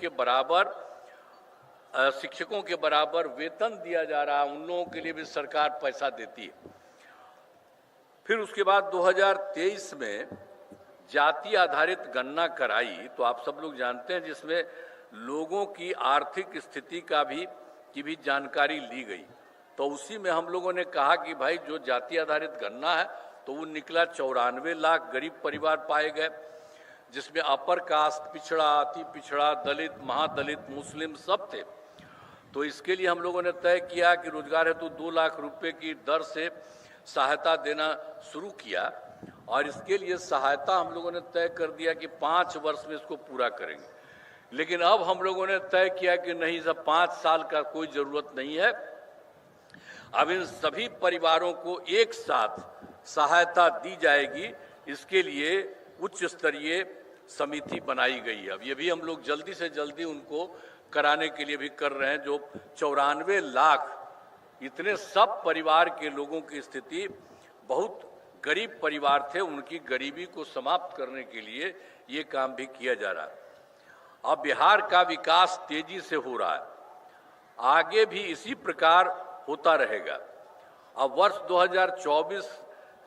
के बराबर वेतन दिया जा रहा है। उन लोगों के लिए भी सरकार पैसा देती है। फिर उसके बाद 2023 में जाति आधारित गणना कराई, तो आप सब लोग जानते हैं, जिसमें लोगों की आर्थिक स्थिति की भी जानकारी ली गई। तो उसी में हम लोगों ने कहा कि भाई जो जाति आधारित गणना है तो वो निकला 94 लाख गरीब परिवार पाए गए, जिसमें अपर कास्ट, पिछड़ा, अति पिछड़ा, दलित, महादलित, मुस्लिम सब थे। तो इसके लिए हम लोगों ने तय किया कि रोजगार हेतु 2 लाख रुपए की दर से सहायता देना शुरू किया। और इसके लिए सहायता हम लोगों ने तय कर दिया कि 5 वर्ष में इसको पूरा करेंगे। लेकिन अब हम लोगों ने तय किया कि नहीं, सब 5 साल का कोई ज़रूरत नहीं है। अब इन सभी परिवारों को एक साथ सहायता दी जाएगी। इसके लिए उच्च स्तरीय समिति बनाई गई है। अब ये भी हम लोग जल्दी से जल्दी उनको कराने के लिए भी कर रहे हैं। जो 94 लाख इतने सब परिवार के लोगों की स्थिति, बहुत गरीब परिवार थे, उनकी गरीबी को समाप्त करने के लिए ये काम भी किया जा रहा है। अब बिहार का विकास तेजी से हो रहा है, आगे भी इसी प्रकार होता रहेगा। अब वर्ष 2024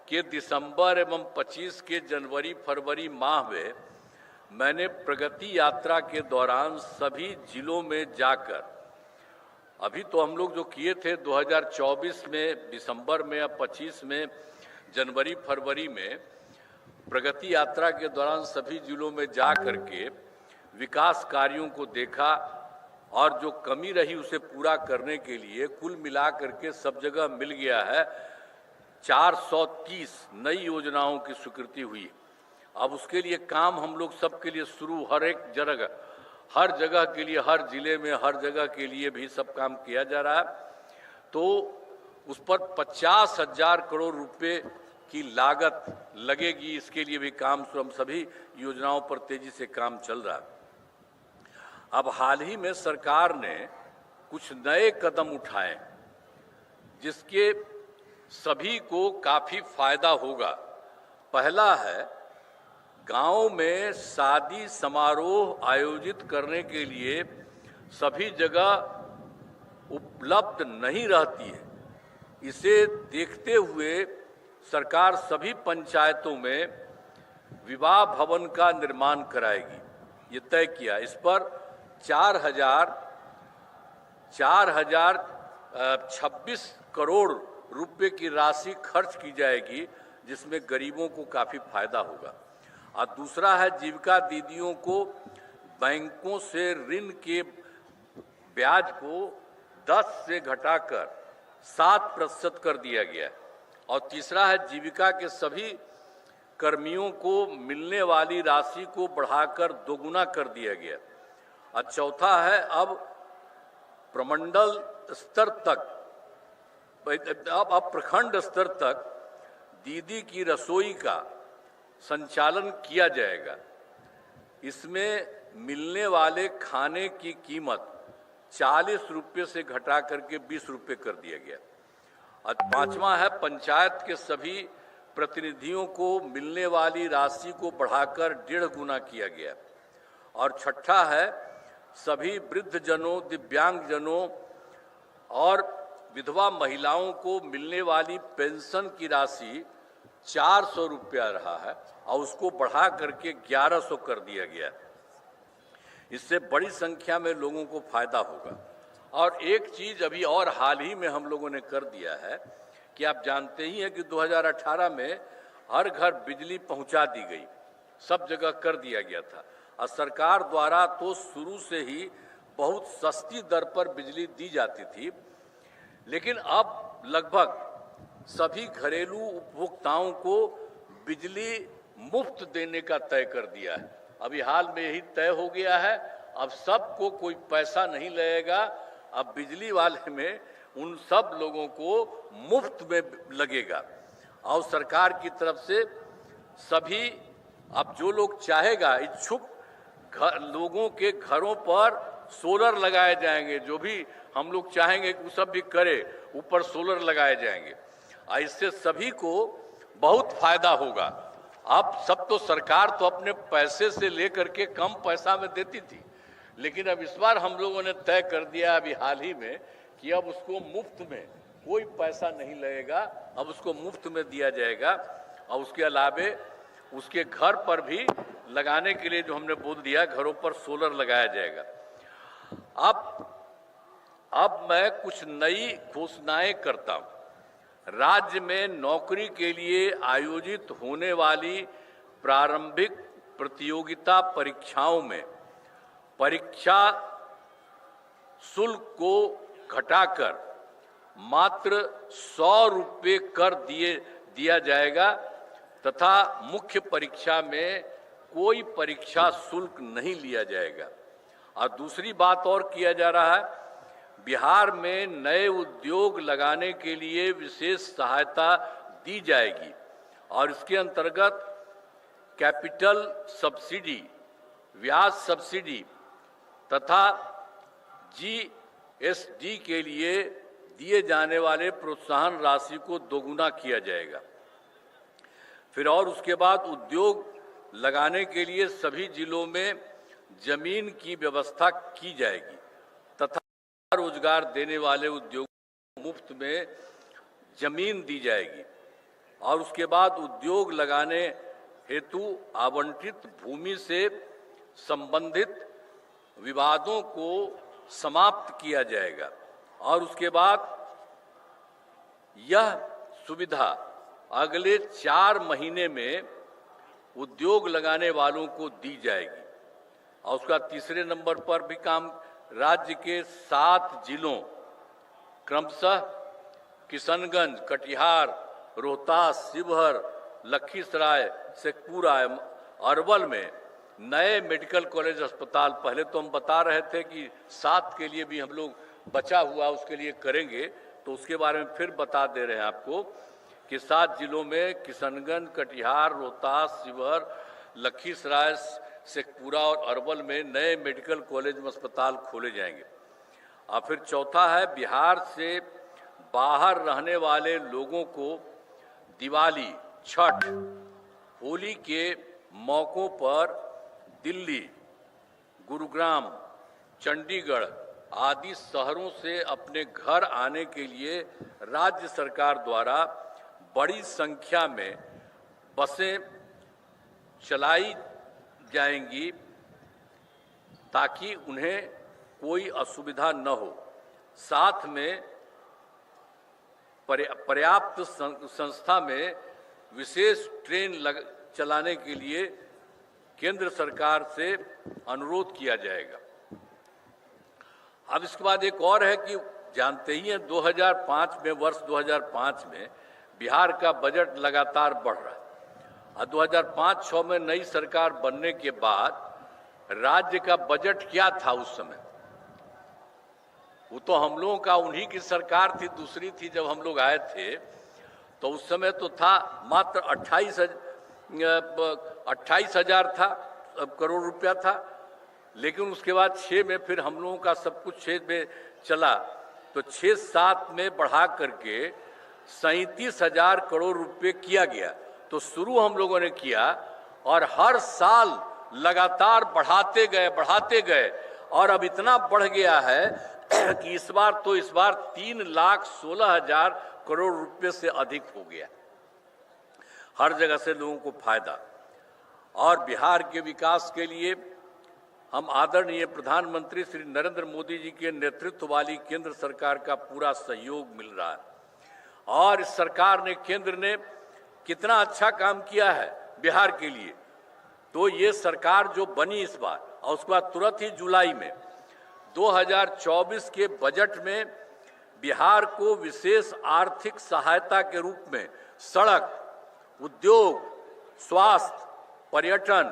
के दिसंबर एवं 25 के जनवरी फरवरी माह में मैंने प्रगति यात्रा के दौरान सभी जिलों में जाकर, अभी तो हम लोग जो किए थे 2024 में दिसंबर में या 25 में जनवरी फरवरी में, प्रगति यात्रा के दौरान सभी जिलों में जा करके विकास कार्यों को देखा और जो कमी रही उसे पूरा करने के लिए कुल मिला करके सब जगह मिल गया है 430 नई योजनाओं की स्वीकृति हुई। अब उसके लिए काम हम लोग सबके लिए शुरू, हर जगह के लिए, हर जिले में, हर जगह के लिए भी सब काम किया जा रहा है। तो उस पर 50,000 करोड़ रुपए की लागत लगेगी। इसके लिए भी काम, हम सभी योजनाओं पर तेजी से काम चल रहा है। अब हाल ही में सरकार ने कुछ नए कदम उठाए जिसके सभी को काफ़ी फायदा होगा। पहला है, गांव में शादी समारोह आयोजित करने के लिए सभी जगह उपलब्ध नहीं रहती है। इसे देखते हुए सरकार सभी पंचायतों में विवाह भवन का निर्माण कराएगी, ये तय किया। इस पर 4,026 करोड़ रुपए की राशि खर्च की जाएगी, जिसमें गरीबों को काफ़ी फायदा होगा। और दूसरा है, जीविका दीदियों को बैंकों से ऋण के ब्याज को 10 से घटाकर 7% कर दिया गया है। और तीसरा है, जीविका के सभी कर्मियों को मिलने वाली राशि को बढ़ाकर दोगुना कर दिया गया। और चौथा है, अब प्रमंडल स्तर तक, अब प्रखंड स्तर तक दीदी की रसोई का संचालन किया जाएगा। इसमें मिलने वाले खाने की कीमत 40 रुपये से घटा करके 20 रुपये कर दिया गया। और पांचवा है, पंचायत के सभी प्रतिनिधियों को मिलने वाली राशि को बढ़ाकर 1.5 गुना किया गया। और छठा है, सभी वृद्धजनों, दिव्यांगजनों और विधवा महिलाओं को मिलने वाली पेंशन की राशि 400 रुपया रहा है और उसको बढ़ा करके 1100 कर दिया गया। इससे बड़ी संख्या में लोगों को फायदा होगा। और एक चीज अभी और हाल ही में हम लोगों ने कर दिया है कि आप जानते ही हैं कि 2018 में हर घर बिजली पहुंचा दी गई, सब जगह कर दिया गया था। और सरकार द्वारा तो शुरू से ही बहुत सस्ती दर पर बिजली दी जाती थी, लेकिन अब लगभग सभी घरेलू उपभोक्ताओं को बिजली मुफ्त देने का तय कर दिया है। अभी हाल में यही तय हो गया है, अब सबको कोई पैसा नहीं लगेगा। अब बिजली वाले में उन सब लोगों को मुफ्त में लगेगा। और सरकार की तरफ से सभी, अब जो लोग चाहेगा, इच्छुक लोगों के घरों पर सोलर लगाए जाएंगे। जो भी हम लोग चाहेंगे कि वो सब भी करे, ऊपर सोलर लगाए जाएंगे। इससे सभी को बहुत फायदा होगा। अब सब तो सरकार तो अपने पैसे से लेकर के कम पैसा में देती थी, लेकिन अब इस बार हम लोगों ने तय कर दिया अभी हाल ही में कि अब उसको मुफ्त में, कोई पैसा नहीं लगेगा, अब उसको मुफ्त में दिया जाएगा। और उसके अलावे उसके घर पर भी लगाने के लिए जो हमने बोल दिया, घरों पर सोलर लगाया जाएगा। अब मैं कुछ नई घोषणाएं करता हूं। राज्य में नौकरी के लिए आयोजित होने वाली प्रारंभिक प्रतियोगिता परीक्षाओं में परीक्षा शुल्क को घटाकर मात्र 100 रुपये कर दिया जाएगा तथा मुख्य परीक्षा में कोई परीक्षा शुल्क नहीं लिया जाएगा। और दूसरी बात और किया जा रहा है, बिहार में नए उद्योग लगाने के लिए विशेष सहायता दी जाएगी और इसके अंतर्गत कैपिटल सब्सिडी, ब्याज सब्सिडी तथा GST के लिए दिए जाने वाले प्रोत्साहन राशि को दोगुना किया जाएगा। फिर और उसके बाद उद्योग लगाने के लिए सभी जिलों में जमीन की व्यवस्था की जाएगी तथा रोजगार देने वाले उद्योगों को मुफ्त में जमीन दी जाएगी। और उसके बाद उद्योग लगाने हेतु आवंटित भूमि से संबंधित विवादों को समाप्त किया जाएगा। और उसके बाद यह सुविधा अगले 4 महीने में उद्योग लगाने वालों को दी जाएगी। और उसका तीसरे नंबर पर भी काम राज्य के 7 जिलों क्रमशः किशनगंज, कटिहार, रोहतास, शिवहर, लखीसराय, शेखपुरा, अरवल में नए मेडिकल कॉलेज अस्पताल, पहले तो हम बता रहे थे कि 7 के लिए भी हम लोग बचा हुआ उसके लिए करेंगे, तो उसके बारे में फिर बता दे रहे हैं आपको कि 7 जिलों में किशनगंज, कटिहार, रोहतास, शिवहर, लखीसराय, शेखपुरा और अरवल में नए मेडिकल कॉलेज में अस्पताल खोले जाएंगे। और फिर चौथा है, बिहार से बाहर रहने वाले लोगों को दिवाली, छठ, होली के मौकों पर दिल्ली, गुरुग्राम, चंडीगढ़ आदि शहरों से अपने घर आने के लिए राज्य सरकार द्वारा बड़ी संख्या में बसें चलाई जाएंगी ताकि उन्हें कोई असुविधा न हो। साथ में पर्याप्त संस्था में विशेष ट्रेन चलाने के लिए केंद्र सरकार से अनुरोध किया जाएगा। अब इसके बाद एक और है कि जानते ही हैं 2005 में, वर्ष 2005 में बिहार का बजट लगातार बढ़ रहा है और 2005-06 में नई सरकार बनने के बाद राज्य का बजट क्या था उस समय? वो तो हम लोगों का उन्हीं की सरकार थी, दूसरी थी जब हम लोग आए थे, तो उस समय तो था मात्र 28,000 था करोड़ रुपया था। लेकिन उसके बाद 6 में फिर हम लोगों का सब कुछ 6 में चला, तो 6-7 में बढ़ा करके 37,000 करोड़ रुपए किया गया। तो शुरू हम लोगों ने किया और हर साल लगातार बढ़ाते गए और अब इतना बढ़ गया है कि इस बार 3,16,000 करोड़ रुपए से अधिक हो गया। हर जगह से लोगों को फायदा। और बिहार के विकास के लिए हम आदरणीय प्रधानमंत्री श्री नरेंद्र मोदी जी के नेतृत्व वाली केंद्र सरकार का पूरा सहयोग मिल रहा है। और इस सरकार ने, केंद्र ने कितना अच्छा काम किया है बिहार के लिए। तो ये सरकार जो बनी इस बार, और उसके बाद तुरंत ही जुलाई में 2024 के बजट में बिहार को विशेष आर्थिक सहायता के रूप में सड़क, उद्योग, स्वास्थ्य, पर्यटन,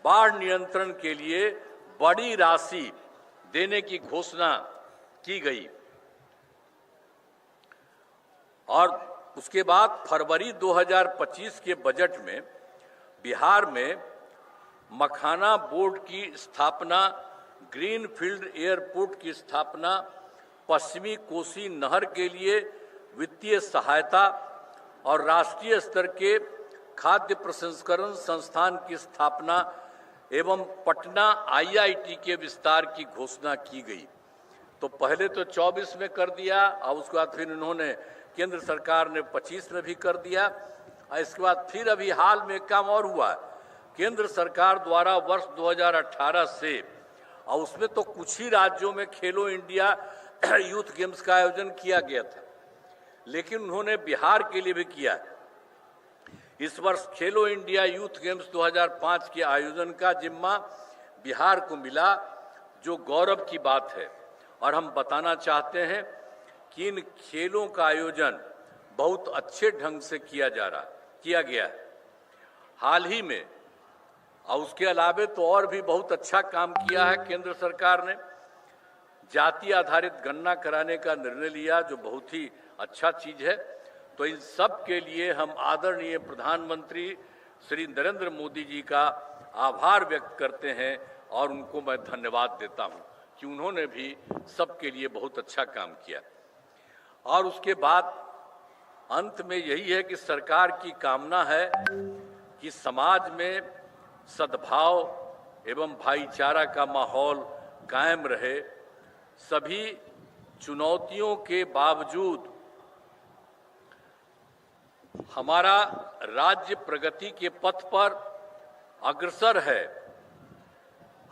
बाढ़ नियंत्रण के लिए बड़ी राशि देने की घोषणा की गई। और उसके बाद फरवरी 2025 के बजट में बिहार में मखाना बोर्ड की स्थापना, ग्रीनफील्ड एयरपोर्ट की स्थापना, पश्चिमी कोसी नहर के लिए वित्तीय सहायता और राष्ट्रीय स्तर के खाद्य प्रसंस्करण संस्थान की स्थापना एवं पटना IIT के विस्तार की घोषणा की गई। तो पहले तो 24 में कर दिया और उसके बाद फिर उन्होंने, केंद्र सरकार ने 25 में भी कर दिया। और इसके बाद फिर अभी हाल में काम और हुआ, केंद्र सरकार द्वारा वर्ष 2018 से, और उसमें तो कुछ ही राज्यों में खेलो इंडिया यूथ गेम्स का आयोजन किया गया था, लेकिन उन्होंने बिहार के लिए भी किया। इस वर्ष खेलो इंडिया यूथ गेम्स 2005 के आयोजन का जिम्मा बिहार को मिला, जो गौरव की बात है। और हम बताना चाहते हैं कि इन खेलों का आयोजन बहुत अच्छे ढंग से किया गया है हाल ही में। और उसके अलावे तो और भी बहुत अच्छा काम किया है केंद्र सरकार ने। जाति आधारित गणना कराने का निर्णय लिया, जो बहुत ही अच्छा चीज है। तो इन सब के लिए हम आदरणीय प्रधानमंत्री श्री नरेंद्र मोदी जी का आभार व्यक्त करते हैं और उनको मैं धन्यवाद देता हूं कि उन्होंने भी सबके लिए बहुत अच्छा काम किया। और उसके बाद अंत में यही है कि सरकार की कामना है कि समाज में सद्भाव एवं भाईचारा का माहौल कायम रहे। सभी चुनौतियों के बावजूद हमारा राज्य प्रगति के पथ पर अग्रसर है।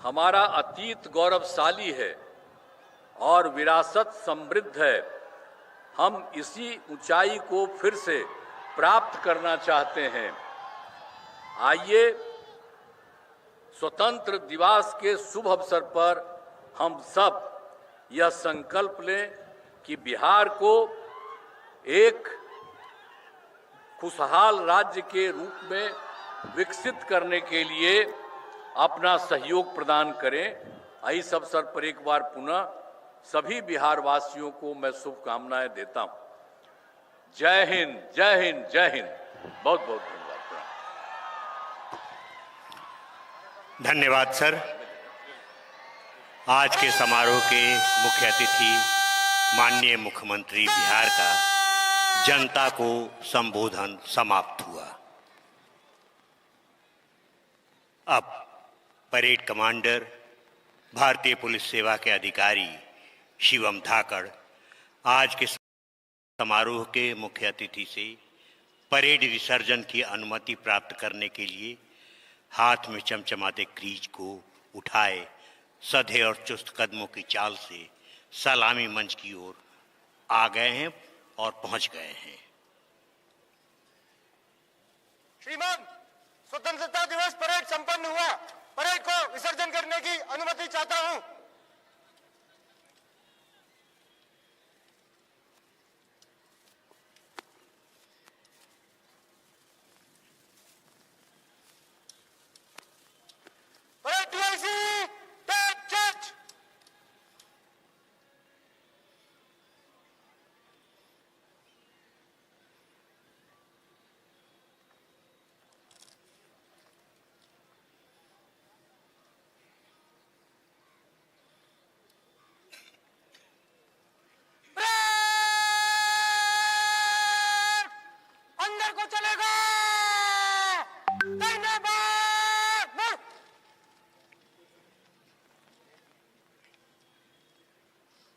हमारा अतीत गौरवशाली है और विरासत समृद्ध है। हम इसी ऊंचाई को फिर से प्राप्त करना चाहते हैं। आइए स्वतंत्र दिवस के शुभ अवसर पर हम सब यह संकल्प लें कि बिहार को एक खुशहाल राज्य के रूप में विकसित करने के लिए अपना सहयोग प्रदान करें। इस अवसर पर एक बार पुनः सभी बिहार वासियों को मैं शुभकामनाएं देता हूं। जय हिंद, जय हिंद, जय हिंद। बहुत बहुत धन्यवाद। धन्यवाद सर। आज के समारोह के मुख्य अतिथि माननीय मुख्यमंत्री बिहार का जनता को संबोधन समाप्त हुआ। अब परेड कमांडर, भारतीय पुलिस सेवा के अधिकारी शिवम धाकड़ आज के समारोह के मुख्य अतिथि से परेड विसर्जन की अनुमति प्राप्त करने के लिए हाथ में चमचमाते क्रीज को उठाए सधे और चुस्त कदमों की चाल से सलामी मंच की ओर आ गए हैं और पहुंच गए हैं। श्रीमान, स्वतंत्रता दिवस परेड संपन्न हुआ। परेड को विसर्जन करने की अनुमति चाहता हूं। अंदर को चलेगा। दाहिने बाएं मुड़।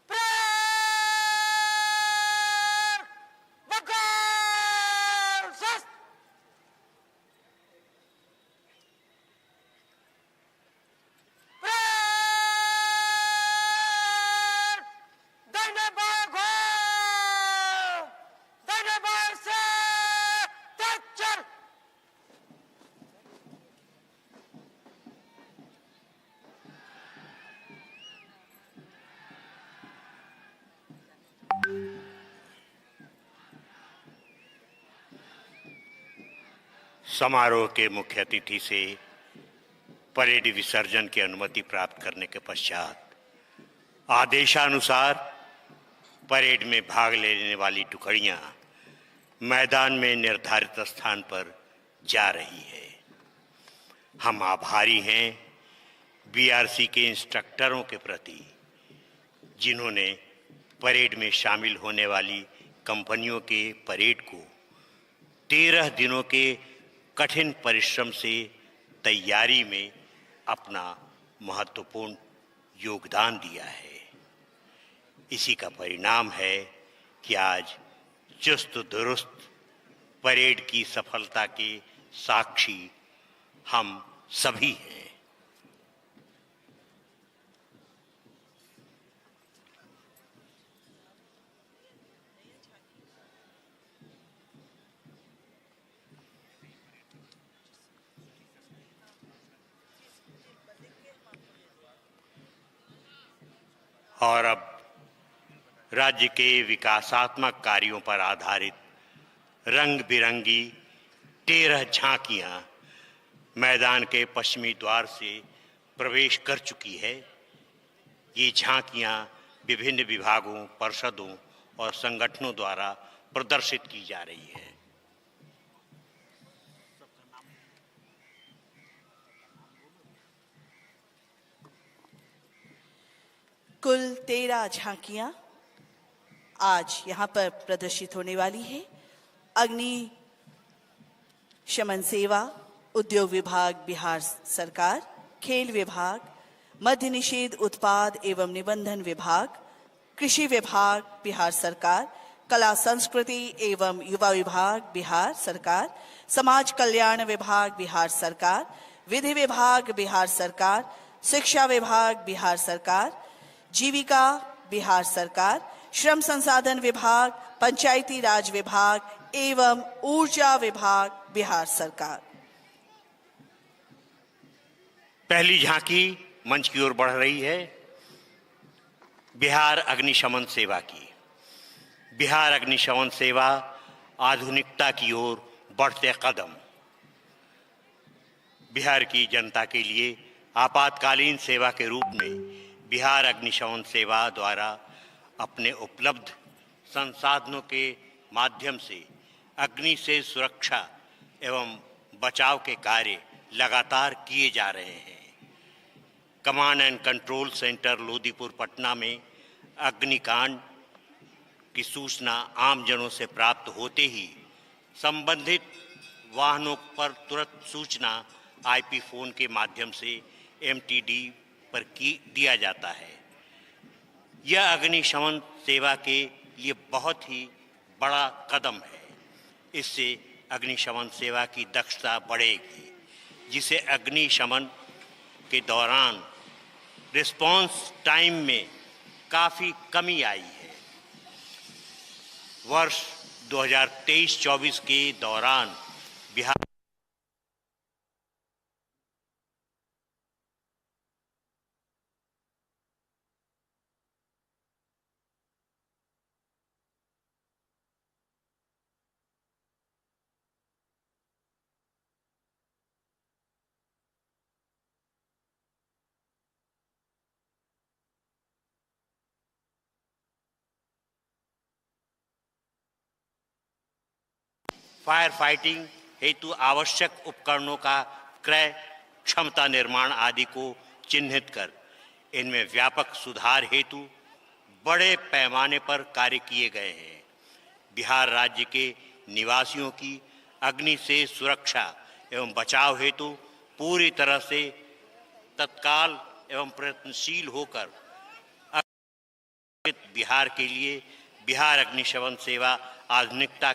प्रेयर बगाल सस्त। प्रेयर दाहिने बाएं घोड़। दाहिने बाएं से तेज चल। समारोह के मुख्य अतिथि से परेड विसर्जन की अनुमति प्राप्त करने के पश्चात आदेशानुसार परेड में भाग लेने वाली टुकड़ियां मैदान में निर्धारित स्थान पर जा रही है। हम आभारी हैं बीआरसी के इंस्ट्रक्टरों के प्रति, जिन्होंने परेड में शामिल होने वाली कंपनियों के परेड को 13 दिनों के कठिन परिश्रम से तैयारी में अपना महत्वपूर्ण योगदान दिया है। इसी का परिणाम है कि आज चुस्त दुरुस्त परेड की सफलता के साक्षी हम सभी हैं। और अब राज्य के विकासात्मक कार्यों पर आधारित रंग बिरंगी 13 झांकियां मैदान के पश्चिमी द्वार से प्रवेश कर चुकी है। ये झांकियां विभिन्न विभागों, परिषदों और संगठनों द्वारा प्रदर्शित की जा रही है। कुल 13 झांकियां आज यहाँ पर प्रदर्शित होने वाली है। अग्नि शमन सेवा, उद्योग विभाग बिहार सरकार, खेल विभाग, मद्य निषेध उत्पाद एवं निबंधन विभाग, कृषि विभाग बिहार सरकार, कला संस्कृति एवं युवा विभाग बिहार सरकार, समाज कल्याण विभाग बिहार सरकार, विधि विभाग बिहार सरकार, शिक्षा विभाग बिहार सरकार, जीविका बिहार सरकार, श्रम संसाधन विभाग, पंचायती राज विभाग एवं ऊर्जा विभाग बिहार सरकार। पहली झांकी मंच की ओर बढ़ रही है बिहार अग्निशमन सेवा की। बिहार अग्निशमन सेवा आधुनिकता की ओर बढ़ते कदम। बिहार की जनता के लिए आपातकालीन सेवा के रूप में बिहार अग्निशमन सेवा द्वारा अपने उपलब्ध संसाधनों के माध्यम से अग्नि से सुरक्षा एवं बचाव के कार्य लगातार किए जा रहे हैं। Command and control centre Lodipur Patna में अग्निकांड की सूचना आमजनों से प्राप्त होते ही संबंधित वाहनों पर तुरंत सूचना आईपी फोन के माध्यम से एमटीडी पर दिया जाता है। यह अग्निशमन सेवा के लिए बहुत ही बड़ा कदम है। इससे अग्निशमन सेवा की दक्षता बढ़ेगी, जिसे अग्निशमन के दौरान रिस्पांस टाइम में काफ़ी कमी आई है। वर्ष 2023-24 के दौरान बिहार फायर फाइटिंग हेतु आवश्यक उपकरणों का क्रय, क्षमता निर्माण आदि को चिन्हित कर इनमें व्यापक सुधार हेतु बड़े पैमाने पर कार्य किए गए हैं। बिहार राज्य के निवासियों की अग्नि से सुरक्षा एवं बचाव हेतु पूरी तरह से तत्काल एवं प्रयत्नशील होकर बिहार के लिए बिहार अग्निशमन सेवा आधुनिकता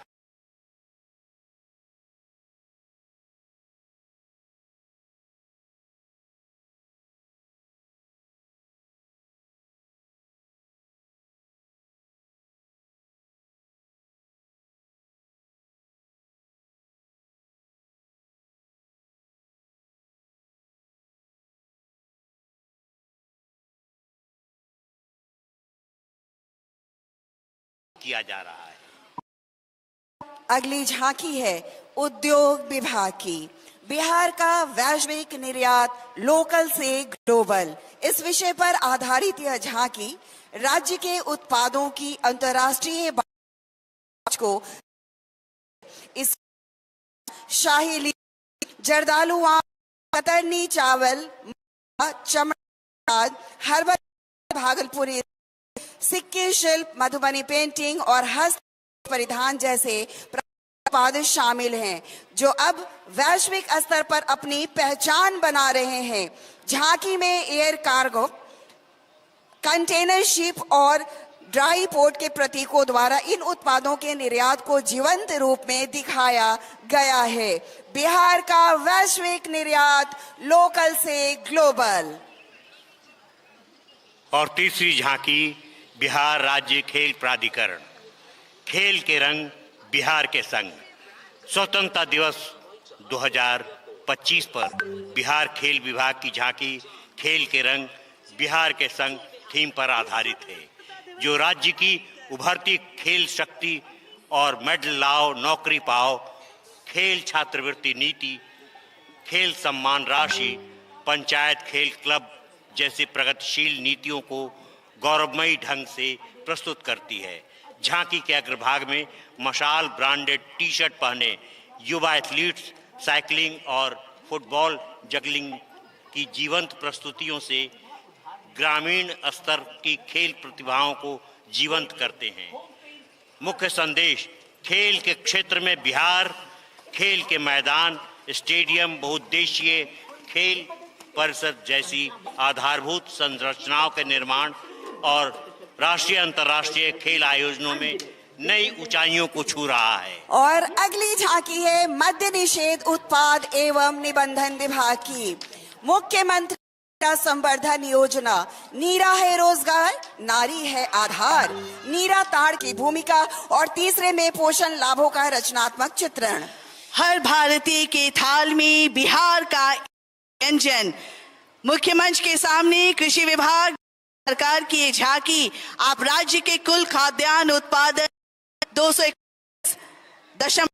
किया जा रहा है। अगली झांकी है उद्योग विभाग की। बिहार का वैश्विक निर्यात लोकल से ग्लोबल, इस विषय पर आधारित यह झांकी राज्य के उत्पादों की अंतर्राष्ट्रीय को इस शाही लीची, जर्दालू आम, कतरनी चावल, चमड़ा, हर्बल, भागलपुरी सिक्के शिल्प, मधुबनी पेंटिंग और हस्त परिधान जैसे उत्पाद शामिल हैं जो अब वैश्विक स्तर पर अपनी पहचान बना रहे हैं। झांकी में एयर कार्गो, कंटेनर शिप और ड्राई पोर्ट के प्रतीकों द्वारा इन उत्पादों के निर्यात को जीवंत रूप में दिखाया गया है। बिहार का वैश्विक निर्यात लोकल से ग्लोबल। और तीसरी झांकी बिहार राज्य खेल प्राधिकरण, खेल के रंग बिहार के संग। स्वतंत्रता दिवस 2025 पर बिहार खेल विभाग की झांकी खेल के रंग बिहार के संग थीम पर आधारित है, जो राज्य की उभरती खेल शक्ति और मेडल लाओ नौकरी पाओ, खेल छात्रवृत्ति नीति, खेल सम्मान राशि, पंचायत खेल क्लब जैसी प्रगतिशील नीतियों को गौरवमयी ढंग से प्रस्तुत करती है। झांकी के अग्रभाग में मशाल ब्रांडेड टी शर्ट पहने युवा एथलीट्स साइकिलिंग और फुटबॉल जगलिंग की जीवंत प्रस्तुतियों से ग्रामीण स्तर की खेल प्रतिभाओं को जीवंत करते हैं। मुख्य संदेश: खेल के क्षेत्र में बिहार, खेल के मैदान, स्टेडियम, बहुउद्देशीय खेल परिषद जैसी आधारभूत संरचनाओं के निर्माण और राष्ट्रीय अंतर्राष्ट्रीय खेल आयोजनों में नई ऊंचाइयों को छू रहा है। और अगली झांकी है मद्य निषेध उत्पाद एवं निबंधन विभाग की। मुख्यमंत्री संवर्धन योजना, नीरा है रोजगार, नारी है आधार, नीरा ताड़ की भूमिका और तीसरे में पोषण लाभों का रचनात्मक चित्रण। हर भारतीय के थाल में बिहार का व्यंजन। मुख्यमंच के सामने कृषि विभाग सरकार की ये झांकी आप राज्य के कुल खाद्यान्न उत्पादन 200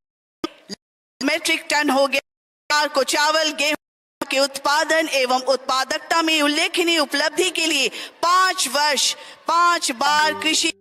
मेट्रिक टन हो गया को चावल गेहूं के उत्पादन एवं उत्पादकता में उल्लेखनीय उपलब्धि के लिए 5 वर्ष 5 बार कृषि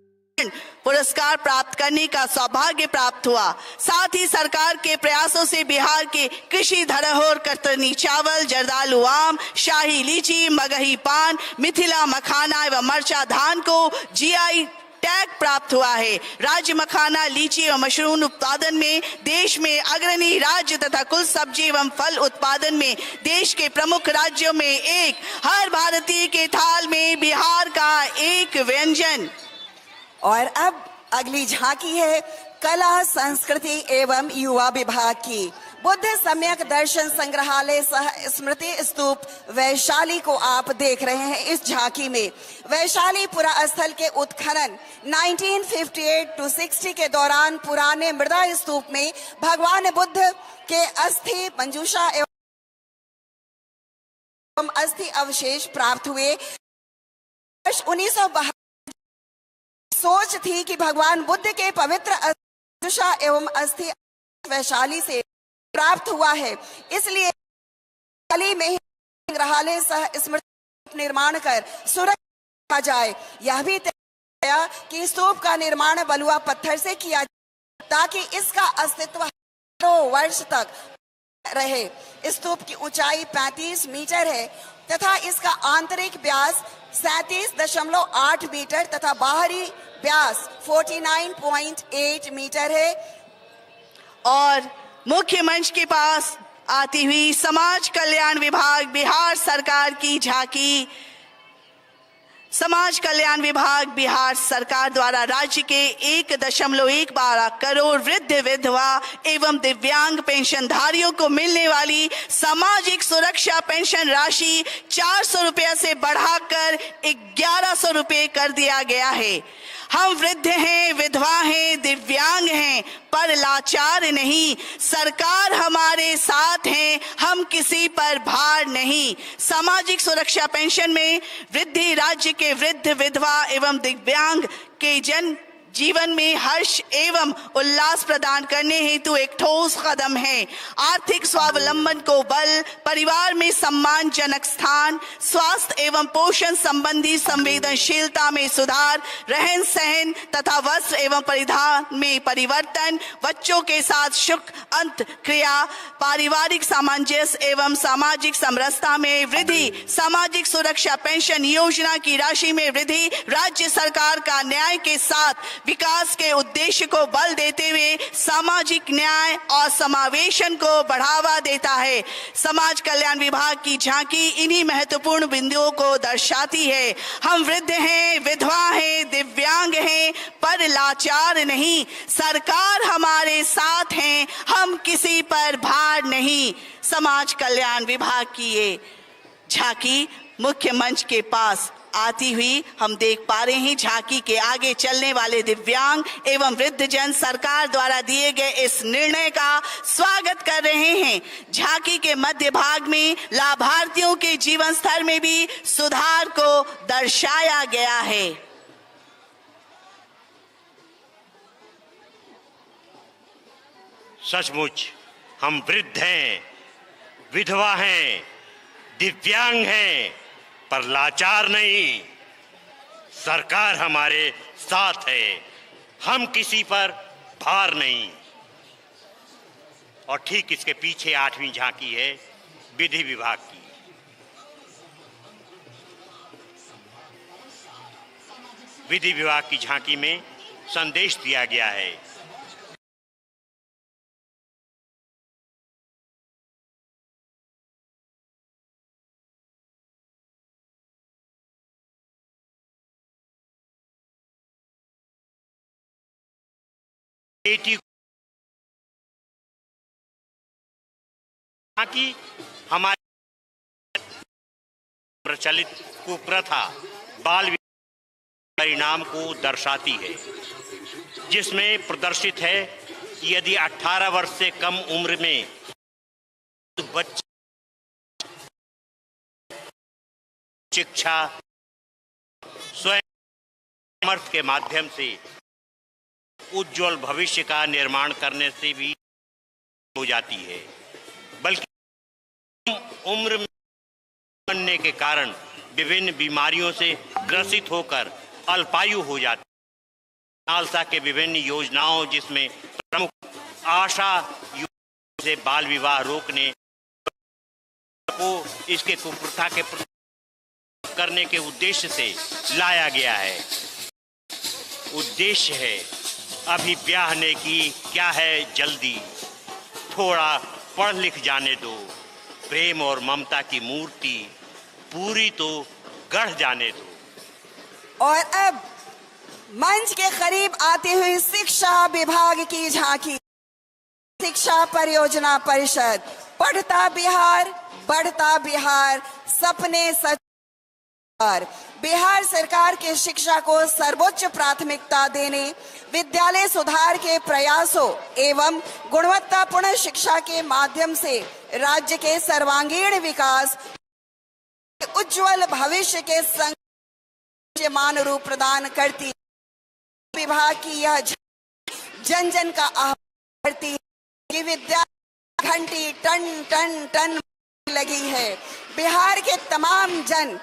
पुरस्कार प्राप्त करने का सौभाग्य प्राप्त हुआ। साथ ही सरकार के प्रयासों से बिहार के कृषि धरोहर कतरनी चावल, जर्दालू आम, शाही लीची, मगही पान, मिथिला मखाना एवं मरचा धान को जीआई टैग प्राप्त हुआ है। राज्य मखाना, लीची एवं मशरूम उत्पादन में देश में अग्रणी राज्य तथा कुल सब्जी एवं फल उत्पादन में देश के प्रमुख राज्यों में एक। हर भारतीय के थाल में बिहार का एक व्यंजन। और अब अगली झांकी है कला संस्कृति एवं युवा विभाग की। बुद्ध सम्यक दर्शन संग्रहालय सह स्मृति स्तूप वैशाली को आप देख रहे हैं। इस झांकी में वैशाली पुरा स्थल के उत्खनन 1958 to 60 के दौरान पुराने मृदा स्तूप में भगवान बुद्ध के अस्थि मंजूषा एवं अस्थि अवशेष प्राप्त हुए। 1972 सोच थी कि भगवान बुद्ध के पवित्र मंजूषा एवं अस्थि वैशाली से प्राप्त हुआ है, इसलिए वैशाली में ही संग्रहालय सह स्मृति निर्माण कर सुरक्षित रखा जाए। यह भी तय किया कि स्तूप का निर्माण बलुआ पत्थर से किया जाए ताकि इसका अस्तित्व हजारों वर्ष तक रहे। स्तूप की ऊंचाई 35 मीटर है तथा इसका आंतरिक व्यास 37.8 मीटर तथा बाहरी व्यास 49.8 मीटर है। और मुख्य मंच के पास आती हुई समाज कल्याण विभाग बिहार सरकार की झांकी। समाज कल्याण विभाग बिहार सरकार द्वारा राज्य के 1.12 करोड़ वृद्ध विधवा एवं दिव्यांग पेंशनधारियों को मिलने वाली सामाजिक सुरक्षा पेंशन राशि 400 रुपये से बढ़ाकर 1100 रुपये कर दिया गया है। हम वृद्ध हैं, विधवा हैं, दिव्यांग हैं, पर लाचार नहीं। सरकार हमारे साथ है, हम किसी पर भार नहीं। सामाजिक सुरक्षा पेंशन में वृद्धि राज्य के वृद्ध, विधवा एवं दिव्यांग के जन जीवन में हर्ष एवं उल्लास प्रदान करने हेतु एक ठोस कदम है। आर्थिक स्वावलंबन को बल, परिवार में सम्मानजनक स्थान, स्वास्थ्य एवं पोषण संबंधी संवेदनशीलता में सुधार, रहन सहन तथा वस्त्र एवं परिधान में परिवर्तन, बच्चों के साथ सुख अंत क्रिया, पारिवारिक सामंजस्य एवं सामाजिक समरसता में वृद्धि, सामाजिक सुरक्षा पेंशन योजना की राशि में वृद्धि राज्य सरकार का न्याय के साथ विकास के उद्देश्य को बल देते हुए सामाजिक न्याय और समावेशन को बढ़ावा देता है। समाज कल्याण विभाग की झांकी इन्हीं महत्वपूर्ण बिंदुओं को दर्शाती है। हम वृद्ध हैं, विधवा हैं, दिव्यांग हैं, पर लाचार नहीं। सरकार हमारे साथ है, हम किसी पर भार नहीं। समाज कल्याण विभाग की ये झांकी मुख्य मंच के पास आती हुई हम देख पा रहे हैं। झांकी के आगे चलने वाले दिव्यांग एवं वृद्ध जन सरकार द्वारा दिए गए इस निर्णय का स्वागत कर रहे हैं। झांकी के मध्य भाग में लाभार्थियों के जीवन स्तर में भी सुधार को दर्शाया गया है। सचमुच हम वृद्ध हैं, विधवा हैं, दिव्यांग हैं, पर लाचार नहीं। सरकार हमारे साथ है, हम किसी पर भार नहीं। और ठीक इसके पीछे 8वीं झांकी है विधि विभाग की। विधि विभाग की झांकी में संदेश दिया गया है। बेटी की हमारी प्रचलित कुप्रथा बाल परिणाम को दर्शाती है, जिसमें प्रदर्शित है कि यदि 18 वर्ष से कम उम्र में बच्चे शिक्षा स्वयं सामर्थ्य के माध्यम से उज्जवल भविष्य का निर्माण करने से भी हो जाती है, बल्कि उम्र में बनने के कारण विभिन्न बीमारियों से ग्रसित होकर अल्पायु हो जाती है। नालसा के विभिन्न योजनाओं जिसमें प्रमुख आशा से बाल विवाह रोकने को इसके कुप्रथा के करने के उद्देश्य से लाया गया है। उद्देश्य है अभी ब्याहने की क्या है जल्दी, थोड़ा पढ़ लिख जाने दो, प्रेम और ममता की मूर्ति पूरी तो गढ़ जाने दो। और अब मंच के करीब आती हुई शिक्षा विभाग की झांकी। शिक्षा परियोजना परिषद, पढ़ता बिहार, बढ़ता बिहार, सपने सच। बिहार सरकार के शिक्षा को सर्वोच्च प्राथमिकता देने, विद्यालय सुधार के प्रयासों एवं गुणवत्तापूर्ण शिक्षा के माध्यम से राज्य के सर्वांगीण विकास, उज्जवल भविष्य के मान रूप प्रदान करती। विभाग की यह जन जन का आह्वान करती है कि विद्यालय घंटी टन टन टन लगी है। बिहार के तमाम जन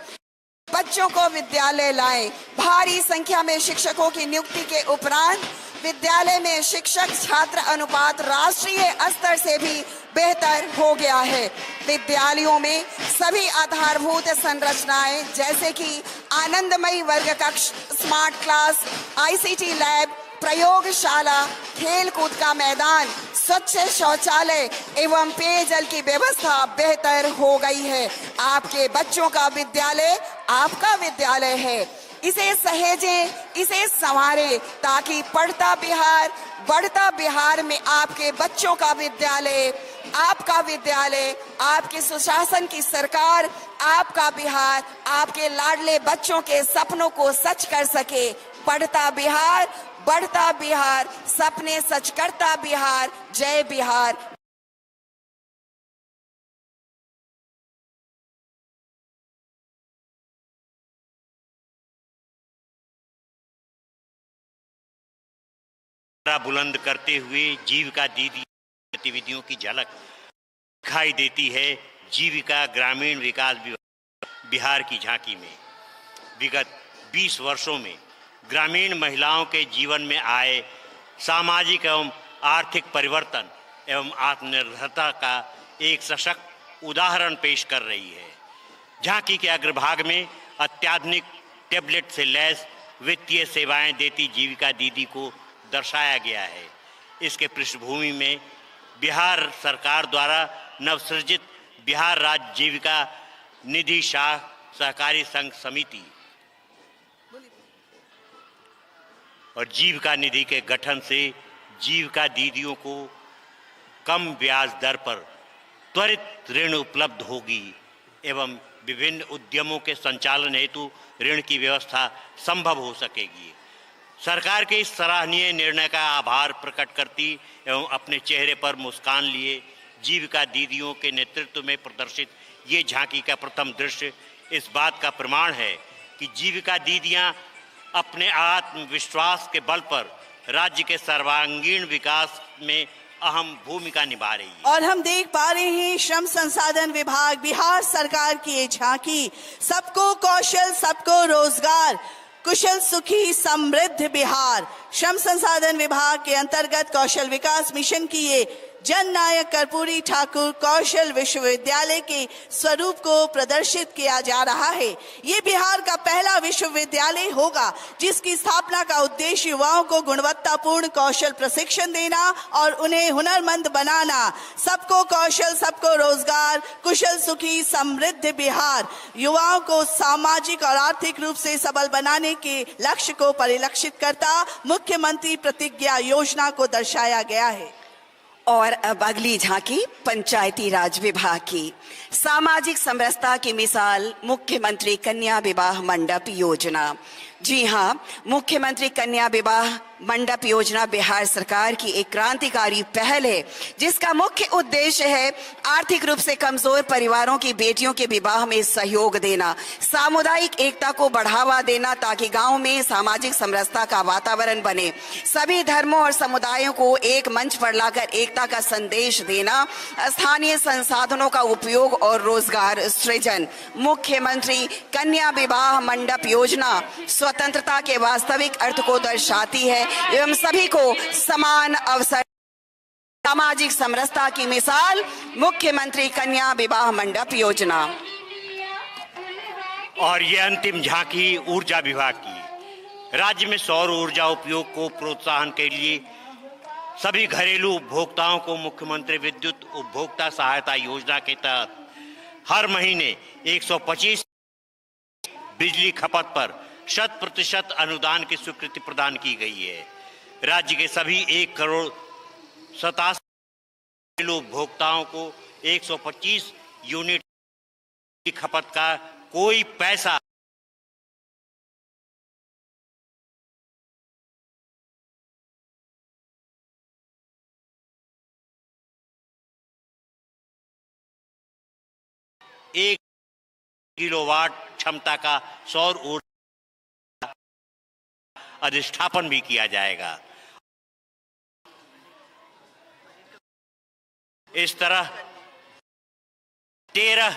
बच्चों को विद्यालय लाएं। भारी संख्या में शिक्षकों की नियुक्ति के उपरांत विद्यालय में शिक्षक छात्र अनुपात राष्ट्रीय स्तर से भी बेहतर हो गया है। विद्यालयों में सभी आधारभूत संरचनाएं जैसे कि आनंदमयी वर्ग कक्ष, स्मार्ट क्लास, ICT लैब, प्रयोगशाला, खेल कूद का मैदान, स्वच्छ शौचालय एवं पेयजल की व्यवस्था बेहतर हो गई है। आपके बच्चों का विद्यालय आपका विद्यालय है। इसे सहेजें, इसे संवारें, ताकि पढ़ता बिहार बढ़ता बिहार में आपके बच्चों का विद्यालय, आपका विद्यालय, आपके सुशासन की सरकार, आपका बिहार, आपके लाडले बच्चों के सपनों को सच कर सके। पढ़ता बिहार बढ़ता बिहार, सपने सच करता बिहार। जय बिहार। बुलंद करते हुए जीविका दीदी गतिविधियों की झलक दिखाई देती है जीविका ग्रामीण विकास बिहार की झांकी में। विगत 20 वर्षों में ग्रामीण महिलाओं के जीवन में आए सामाजिक एवं आर्थिक परिवर्तन एवं आत्मनिर्भरता का एक सशक्त उदाहरण पेश कर रही है। झांकी के अग्रभाग में अत्याधुनिक टैबलेट से लैस वित्तीय सेवाएं देती जीविका दीदी को दर्शाया गया है। इसके पृष्ठभूमि में बिहार सरकार द्वारा नवसृजित बिहार राज्य जीविका निधि शाह सहकारी संघ समिति और जीविका निधि के गठन से जीविका दीदियों को कम ब्याज दर पर त्वरित ऋण उपलब्ध होगी एवं विभिन्न उद्यमों के संचालन हेतु ऋण की व्यवस्था संभव हो सकेगी। सरकार के इस सराहनीय निर्णय का आभार प्रकट करती एवं अपने चेहरे पर मुस्कान लिए जीविका दीदियों के नेतृत्व में प्रदर्शित ये झांकी का प्रथम दृश्य इस बात का प्रमाण है कि जीविका दीदियां अपने आत्मविश्वास के बल पर राज्य के सर्वांगीण विकास में अहम भूमिका निभा रही है। और हम देख पा रहे हैं श्रम संसाधन विभाग बिहार सरकार की ये झांकी सबको कौशल सबको रोजगार कुशल सुखी समृद्ध बिहार श्रम संसाधन विभाग के अंतर्गत कौशल विकास मिशन की ये जन नायक कर्पूरी ठाकुर कौशल विश्वविद्यालय के स्वरूप को प्रदर्शित किया जा रहा है। ये बिहार का पहला विश्वविद्यालय होगा जिसकी स्थापना का उद्देश्य युवाओं को गुणवत्तापूर्ण कौशल प्रशिक्षण देना और उन्हें हुनरमंद बनाना। सबको कौशल सबको रोजगार कुशल सुखी समृद्ध बिहार युवाओं को सामाजिक और आर्थिक रूप से सबल बनाने के लक्ष्य को परिलक्षित करता मुख्यमंत्री प्रतिज्ञा योजना को दर्शाया गया है। और अब अगली झांकी पंचायती राज विभाग की सामाजिक समरसता की मिसाल मुख्यमंत्री कन्या विवाह मंडप योजना। जी हाँ, मुख्यमंत्री कन्या विवाह मंडप योजना बिहार सरकार की एक क्रांतिकारी पहल है जिसका मुख्य उद्देश्य है आर्थिक रूप से कमजोर परिवारों की बेटियों के विवाह में सहयोग देना, सामुदायिक एकता को बढ़ावा देना ताकि गांव में सामाजिक समरसता का वातावरण बने, सभी धर्मों और समुदायों को एक मंच पर लाकर एकता का संदेश देना, स्थानीय संसाधनों का उपयोग और रोजगार सृजन। मुख्यमंत्री कन्या विवाह मंडप योजना स्वतंत्रता के वास्तविक अर्थ को दर्शाती है एवं सभी को समान अवसर, सामाजिक समरसता की मिसाल मुख्यमंत्री कन्या विवाह मंडप योजना। और यह अंतिम झांकी ऊर्जा विभाग की। राज्य में सौर ऊर्जा उपयोग को प्रोत्साहन के लिए सभी घरेलू उपभोक्ताओं को मुख्यमंत्री विद्युत उपभोक्ता सहायता योजना के तहत हर महीने 125 बिजली खपत पर 100% अनुदान की स्वीकृति प्रदान की गई है। राज्य के सभी 1,87 करोड़ उपभोक्ताओं को 125 यूनिट की खपत का कोई पैसा एक किलोवाट क्षमता का सौर ऊर्जा अधिष्ठापन भी किया जाएगा। इस तरह 13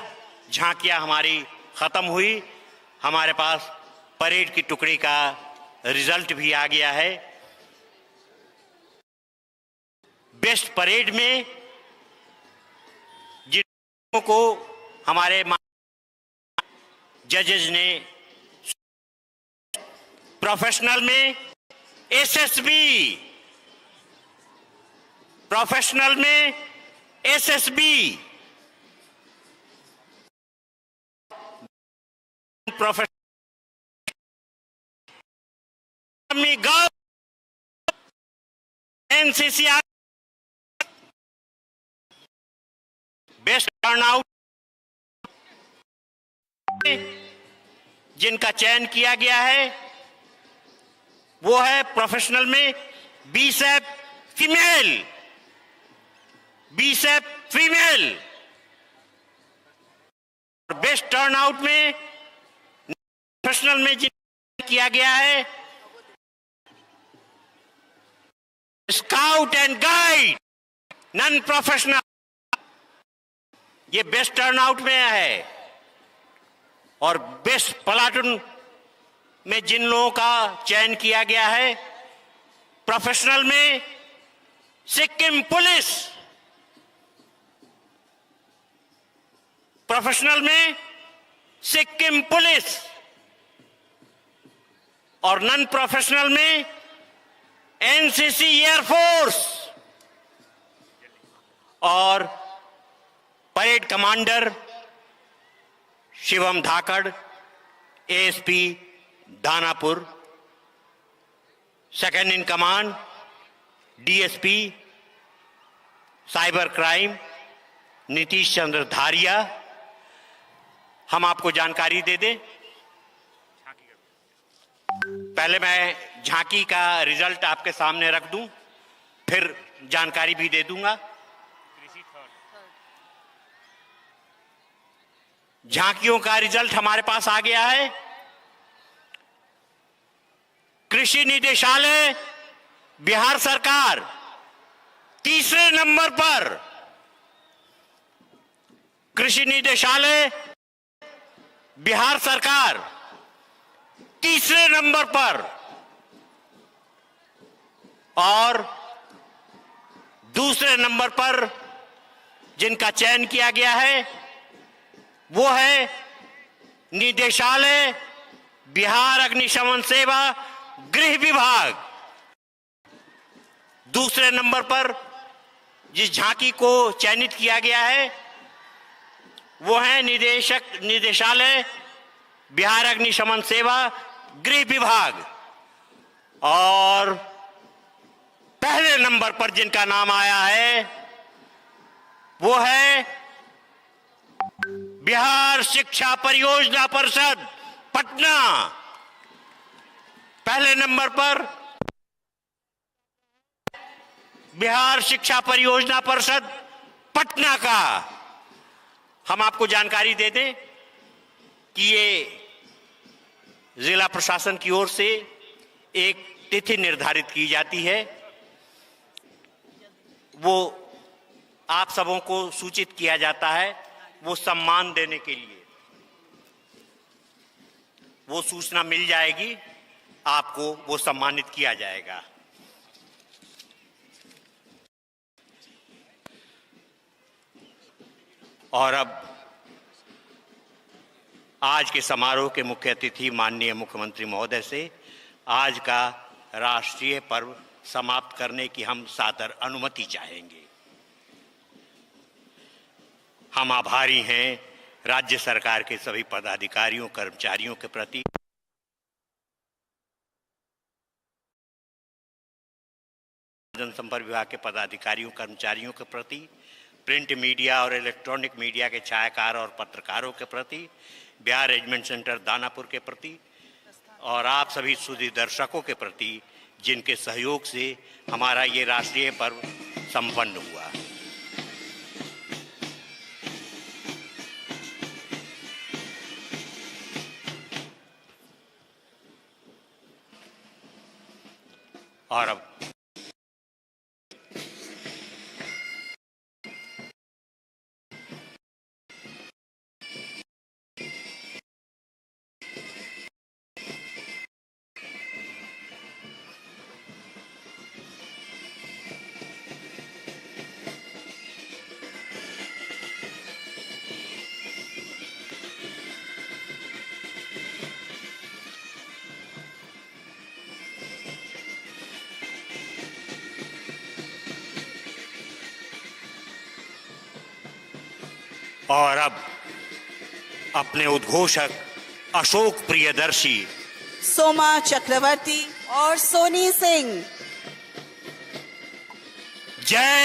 झांकियां हमारी खत्म हुई। हमारे पास परेड की टुकड़ी का रिजल्ट भी आ गया है। बेस्ट परेड में जिन को हमारे जजेज ने, प्रोफेशनल में एसएसबी, प्रोफेशनल में एसएसबी, प्रोफेशनल में गौ, एनसीसी, बेस्ट टर्नआउट जिनका चयन किया गया है वो है प्रोफेशनल में बीसेप फीमेल, बीसेप फीमेल, और बेस्ट टर्नआउट में प्रोफेशनल में जिनका किया गया है scout and guide non professional, ये बेस्ट टर्नआउट में है। और बेस्ट प्लाटून में जिन लोगों का चयन किया गया है प्रोफेशनल में सिक्किम पुलिस, प्रोफेशनल में सिक्किम पुलिस, और नॉन प्रोफेशनल में एनसीसी एयरफोर्स, और parade commander Shivam Dhakad, ASP Danapur, second in command DSP cyber crime Nitish Chandra Dhariya. हम आपको जानकारी दे दें, पहले मैं झांकी का रिजल्ट आपके सामने रख दूं, फिर जानकारी भी दे दूंगा। झांकियों का रिजल्ट हमारे पास आ गया है। कृषि निदेशालय बिहार सरकार तीसरे नंबर पर, कृषि निदेशालय बिहार सरकार तीसरे नंबर पर, और दूसरे नंबर पर जिनका चयन किया गया है वो है निदेशालय बिहार अग्निशमन सेवा गृह विभाग। दूसरे नंबर पर जिस झांकी को चयनित किया गया है वो है निदेशालय बिहार अग्निशमन सेवा गृह विभाग। और पहले नंबर पर जिनका नाम आया है वो है बिहार शिक्षा परियोजना परिषद पटना। पहले नंबर पर बिहार शिक्षा परियोजना परिषद पटना का। हम आपको जानकारी दे दें कि ये जिला प्रशासन की ओर से एक तिथि निर्धारित की जाती है, वो आप सबों को सूचित किया जाता है, वो सम्मान देने के लिए वो सूचना मिल जाएगी, आपको वो सम्मानित किया जाएगा। और अब आज के समारोह के मुख्य अतिथि माननीय मुख्यमंत्री महोदय से आज का राष्ट्रीय पर्व समाप्त करने की हम सादर अनुमति चाहेंगे। हम आभारी हैं राज्य सरकार के सभी पदाधिकारियों कर्मचारियों के प्रति, जनसंपर्क विभाग के पदाधिकारियों कर्मचारियों के प्रति, प्रिंट मीडिया और इलेक्ट्रॉनिक मीडिया के छायाकार और पत्रकारों के प्रति, बिहार रेजिमेंट सेंटर दानापुर के प्रति, और आप सभी सुधी दर्शकों के प्रति जिनके सहयोग से हमारा ये राष्ट्रीय पर्व संपन्न हुआ। और अब और अब अपने उद्घोषक अशोक प्रियदर्शी, सोमा चक्रवर्ती और सोनी सिंह। जय